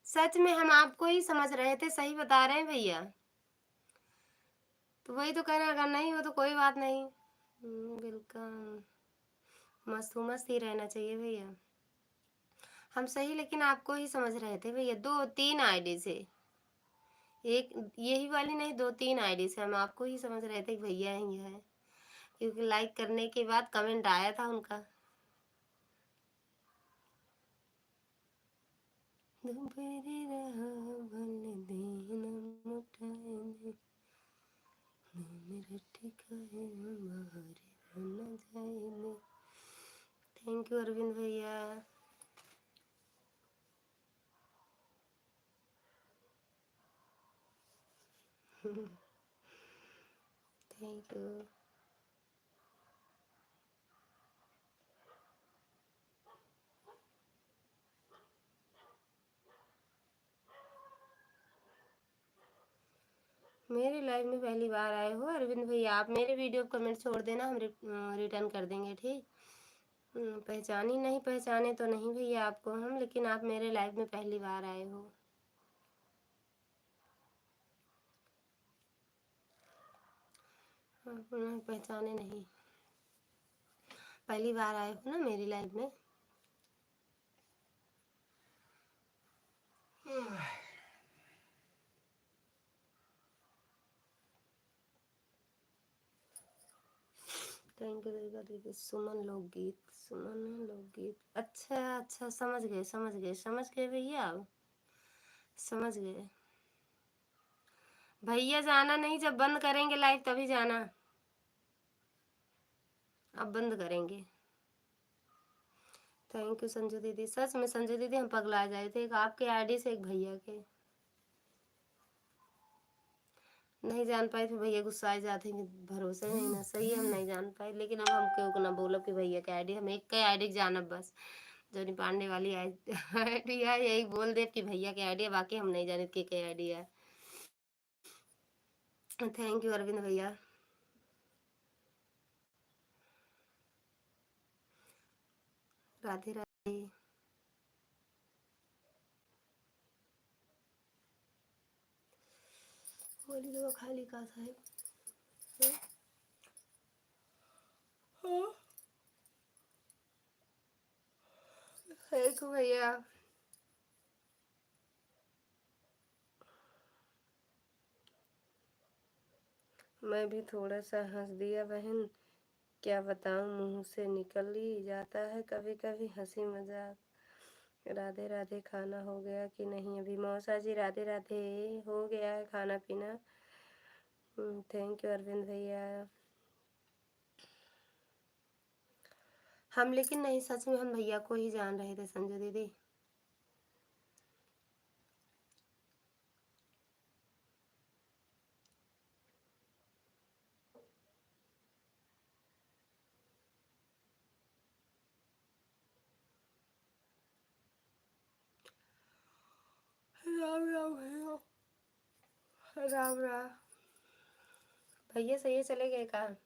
सच में हम आपको ही समझ रहे थे, सही बता रहे हैं भैया। तो वही तो कह रहे हैं, अगर नहीं हो तो कोई बात नहीं। बिल्कुल मस्त मस्त ही रहना चाहिए भैया। हम सही लेकिन आपको ही समझ रहे थे भैया। 2-3 आईडी से, एक यही वाली नहीं, 2-3 आईडी से हम आपको ही समझ रहे थे कि भैया ही है, क्योंकि लाइक करने के बाद कमेंट आया था उनका। दोपहरी रहा भले दिन मुठाए दे, मेरा ठिकाए बाहर न जाए दे। थैंक यू अरविंद भैया। Thank you. मेरी लाइफ में पहली बार आए हो अरविंद भैया, आप मेरे वीडियो को कमेंट छोड़ देना, हम रिटर्न कर देंगे, ठीक। पहचानी नहीं, पहचाने तो नहीं भैया आपको हम, लेकिन आप मेरे लाइफ में पहली बार आए हो। पहचाने नहीं, पहली बार आए हो ना मेरी लाइफ में। Thank you. सुमन लोकगीत, सुमन लोकगीत, अच्छा अच्छा, समझ गए समझ गए समझ गए भैया, अब समझ गए। भैया जाना नहीं, जब बंद करेंगे लाइव तभी जाना, अब बंद करेंगे। थैंक यू संजू दीदी, सच में संजू दीदी हम पगला जाए थे, एक आपके आईडी से एक भैया के, नहीं जान पाए थे भैया, गुस्सा आ जाते हैं कि भरोसे नहीं ना, सही हम नहीं जान पाए, लेकिन अब हम क्यों ना बोलो कि भैया के आईडी, हम एक के आईडी जानब बस, जोनी पांडे वाली आईडी है, यही बोल दे कि भैया के आईडी है, बाकी हम नहीं जाने के आईडी है। थैंक यू अरविंद भैया। राधे राधे। बोली तो खाली का साहेब, थैंक यू भैया। मैं भी थोड़ा सा हंस दिया बहन, क्या बताऊं, मुंह से निकल ही जाता है कभी कभी हंसी मजाक। राधे राधे, खाना हो गया कि नहीं अभी? मौसा जी राधे राधे, हो गया है खाना पीना। थैंक यू अरविंद भैया। हम लेकिन नहीं, सच में हम भैया को ही जान रहे थे संजू दीदी। राम राम भैया, राम राम भैया, सही है, चले गए कहाँ?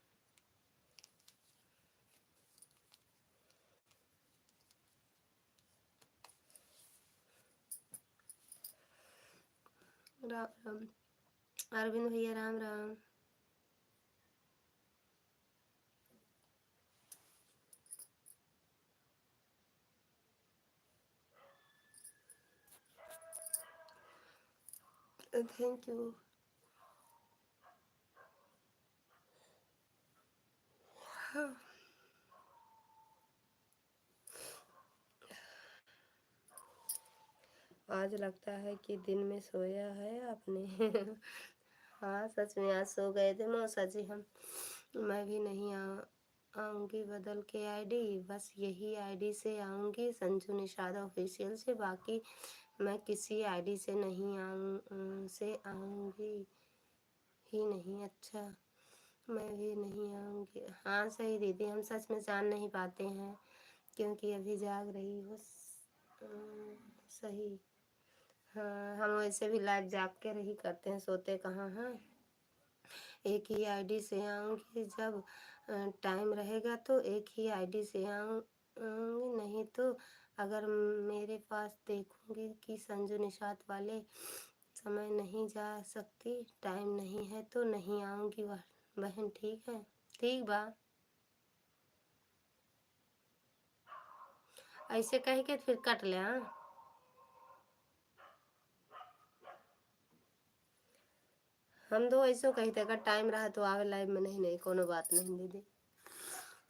राम राम अरविंद भैया, राम राम। Thank you. आज लगता है कि दिन में सोया है आपने। हाँ सच में आज सो गए थे मौसा जी हम। मैं भी नहीं आऊँगी बदल के आईडी, बस यही आईडी से आऊँगी, संजू निषाद ऑफिशियल से, बाकी मैं किसी आईडी से नहीं आऊँगी ही नहीं। अच्छा, मैं भी नहीं आऊँगी। हाँ सही दीदी, हम सच में जान नहीं पाते हैं क्योंकि अभी जाग रही हूँ। सही। हाँ हम वैसे भी लाइव जाग के ही करते हैं, सोते कहाँ हैं। एक ही आईडी से आऊँगी, जब टाइम रहेगा तो एक ही आईडी से आऊँगी, नहीं तो अगर मेरे पास देखूँगी कि संजू निषाद वाले समय नहीं जा सकती, टाइम नहीं है तो नहीं आऊँगी बहन, ठीक है, ठीक बा। ऐसे कह के फिर कट ले। हाँ हम दो ऐसो कहते अगर टाइम रहा तो आवे लाइव में, नहीं नहीं कोनो बात नहीं दीदी,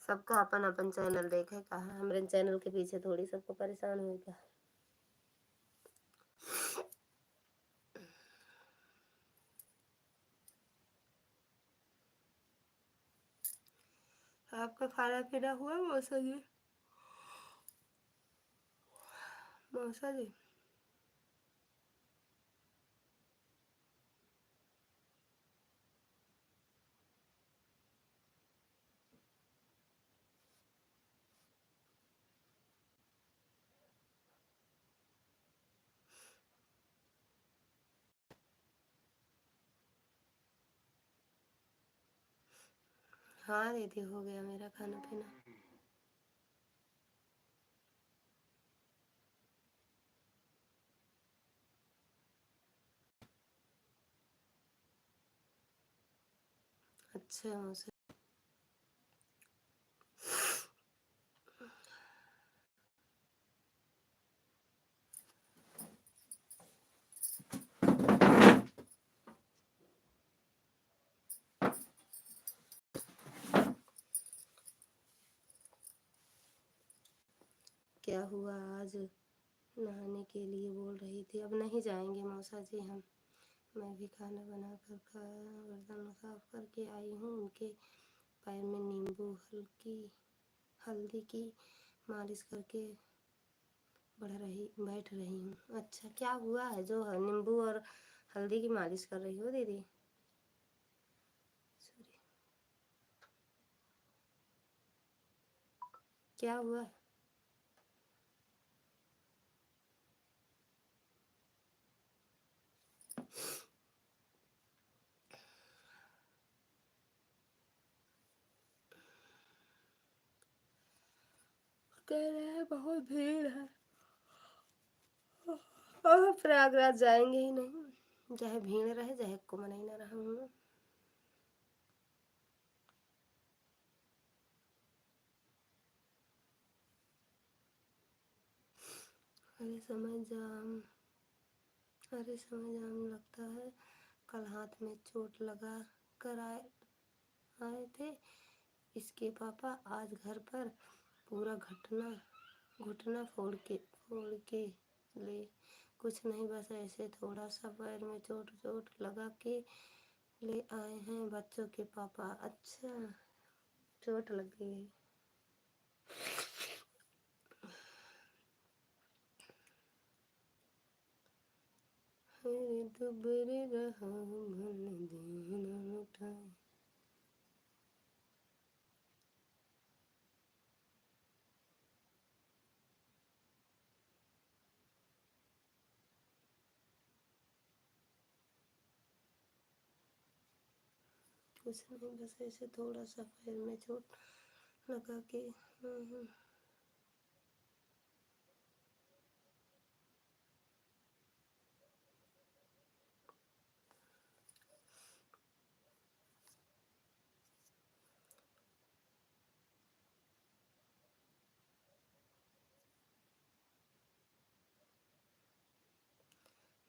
सबका अपन अपन चैनल देखे, कहा हमारे चैनल के पीछे थोड़ी सबको परेशान हुए क्या। आपका खाना पीना हुआ मौसा जी? मौसा जी हाँ दीदी, हो गया मेरा खाना पीना। अच्छा मौसा, क्या हुआ आज? नहाने के लिए बोल रही थी, अब नहीं जाएंगे मौसा जी हम। मैं भी खाना बना कर बर्तन साफ करके आई हूँ। उनके पैर में नींबू हल्दी की मालिश करके बैठ रही हूँ। अच्छा, क्या हुआ है जो नींबू और हल्दी की मालिश कर रही हो दीदी? सॉरी, क्या हुआ? कह रहे हैं बहुत भीड़ है और प्रयागराज जाएंगे ही नहीं, चाहे भीड़ रहे चाहे को मना ही ना रहा हूँ। अरे समय जाम लगता है। कल हाथ में चोट लगा कर आए थे इसके पापा। आज घर पर पूरा घुटना फोड़ के ले। कुछ नहीं, बस ऐसे थोड़ा सा पैर में चोट लगा के ले आए हैं बच्चों के पापा। अच्छा, चोट लग गई। दुबरे रहा मन दिन उठाए। कुछ नहीं, बस ऐसे थोड़ा सा पैर में चोट लगा के।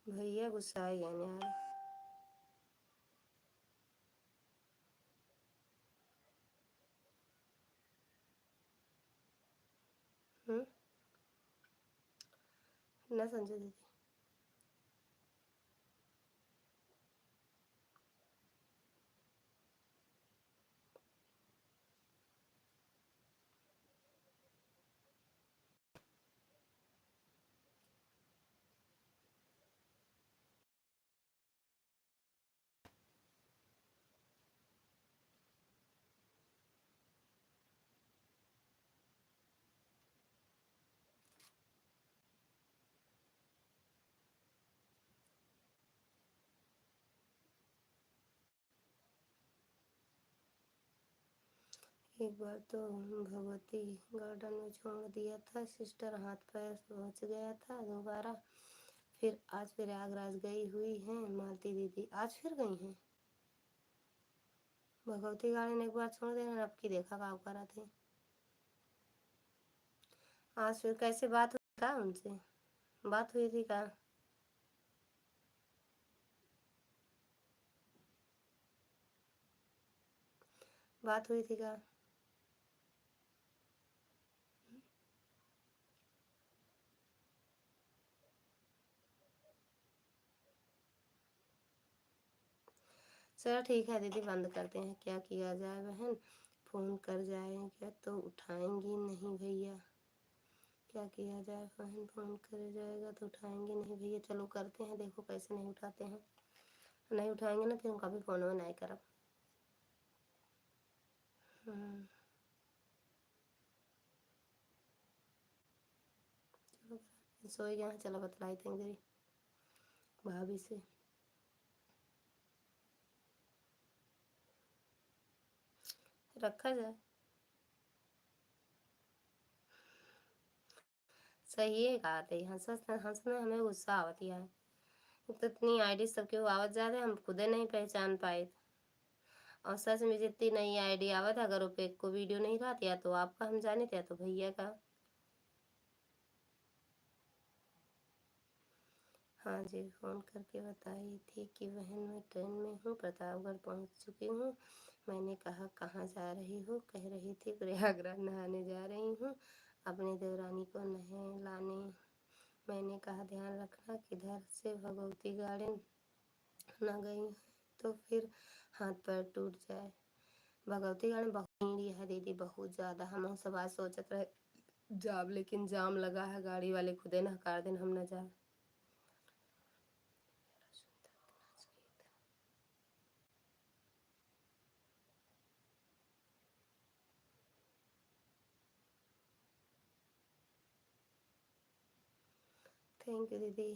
भैया गुस्सा ही है यार। हम्म, ना संजय दीदी। एक बार तो भगवती गार्डन में छोड़ दिया था, सिस्टर हाथ पैर पहुँच गया था दोबारा। फिर आज प्रयागराज गई हुई हैं मालती दीदी। आज फिर गई हैं भगवती गार्डन। एक बार छोड़ देना, अब की देखा का करा थे। आज फिर कैसे बात हुई का उनसे? बात हुई थी का? बात हुई थी का? चलो ठीक है दीदी, बंद करते हैं। क्या किया जाए बहन, फ़ोन कर जाए क्या तो उठाएंगी नहीं भैया। क्या किया जाए बहन, फ़ोन कर जाएगा तो उठाएंगे नहीं भैया। चलो करते हैं, देखो कैसे नहीं उठाते हैं। नहीं उठाएंगे ना, फिर उनका भी फ़ोन में नहीं करब। चलो सोई गया, चलो बतलाई थे भाभी से। रखा जाए। सही है बात है, हंसना हंसना हमें गुस्सा आवत है। तो इतनी आईडी सबके आवत जाते हम खुदे नहीं पहचान पाए। और सच में जितनी नई आईडी आवत अगर वो को वीडियो नहीं रहती या तो आपका हम जाने थे या तो भैया का। हाँ जी, फ़ोन करके बताई थी कि बहन मैं ट्रेन में हूँ, प्रतापगढ़ पहुँच चुकी हूँ। मैंने कहा कहाँ जा रही हो? कह रही थी प्रयागराज नहाने जा रही हूँ, अपनी देवरानी को नहलाने। मैंने कहा ध्यान रखना किधर से भगवती गार्डन न गई तो फिर हाथ पैर टूट जाए। भगवती गार्डन बहुत भीड़ है दीदी, बहुत ज़्यादा। हम सब आज सोचत रहे जाब, लेकिन जाम लगा है, गाड़ी वाले खुदे न हकार दिन हम न जाए। थैंक यू दीदी।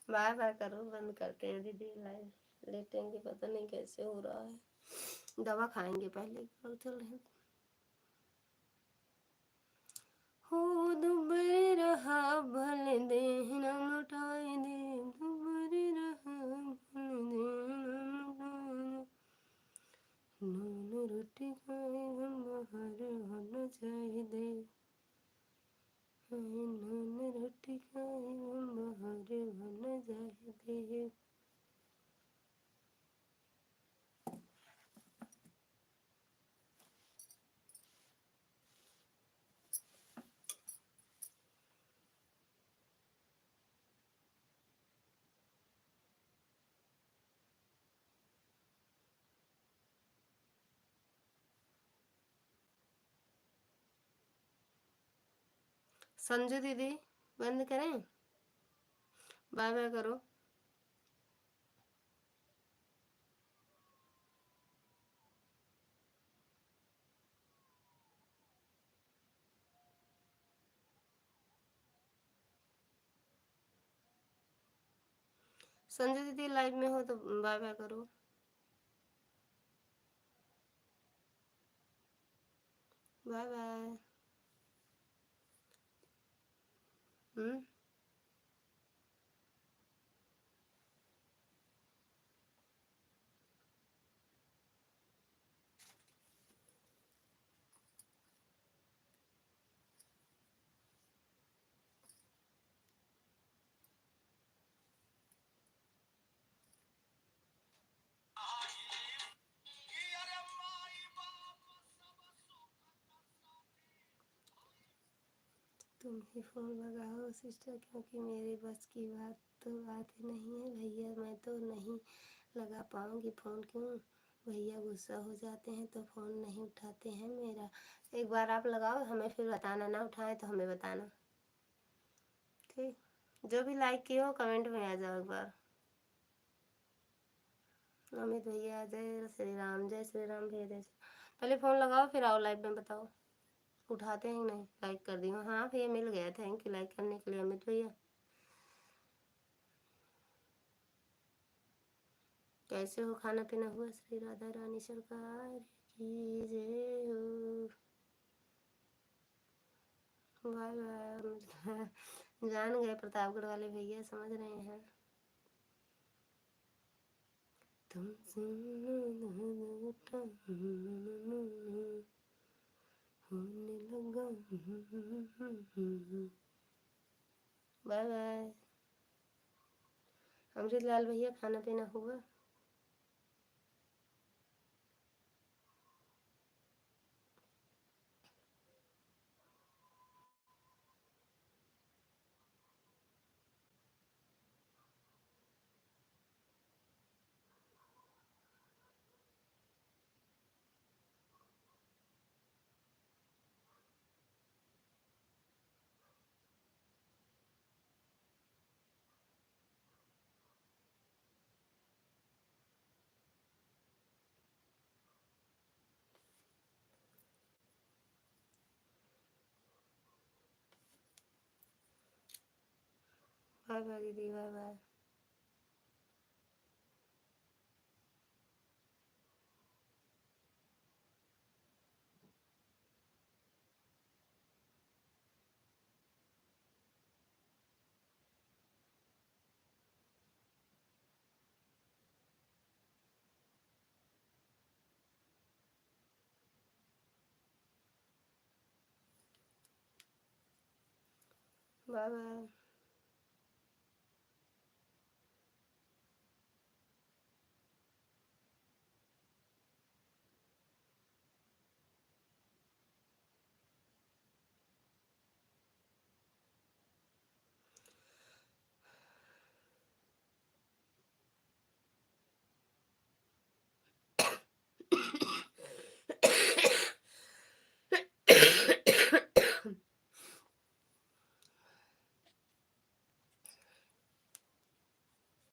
बाय बाय करो, बंद करते हैं दीदी लाइव। लेटेंगे, पता नहीं कैसे हो रहा है। दवा खाएंगे पहले, कल चल रहे हैं। हो दुबर रहा भले देह न लौटाए दे, दुबर रहा भले देह न लौटाए दे। नून रोटी खाए हम बाहर होना चाहिए। नून रोटी खाए हम बाहर होना चाहिए। संजू दीदी बंद करें, बाय बाय करो। संजू दीदी लाइव में हो तो बाय बाय करो। Bye bye. हम्म। तुम ही फ़ोन लगाओ सिस्टर, क्योंकि मेरे बस की बात ही नहीं है भैया, मैं तो नहीं लगा पाऊँगी फ़ोन। क्यों भैया गुस्सा हो जाते हैं तो फ़ोन नहीं उठाते हैं मेरा। एक बार आप लगाओ, हमें फिर बताना, ना उठाएं तो हमें बताना, ठीक। जो भी लाइक किए हो कमेंट में आ जाओ एक बार। अमित भैया जय श्री राम, जय श्री राम भैया, जय श्री। पहले फ़ोन लगाओ फिर आओ लाइव में, बताओ उठाते हैं नहीं। लाइक कर दी हूँ, हाँ भैया मिल गया, थैंक यू लाइक करने के लिए अमित भैया। कैसे हो, खाना पीना हुआ? श्री राधा रानी सरकार की जय हो। Bye bye. जान गए प्रतापगढ़ वाले भैया, समझ रहे हैं। तुमसे होने लगा। Bye bye. अमृत लाल भैया खाना पीना हुआ? बाय बाय दीदी, बाय बाय। Bye bye.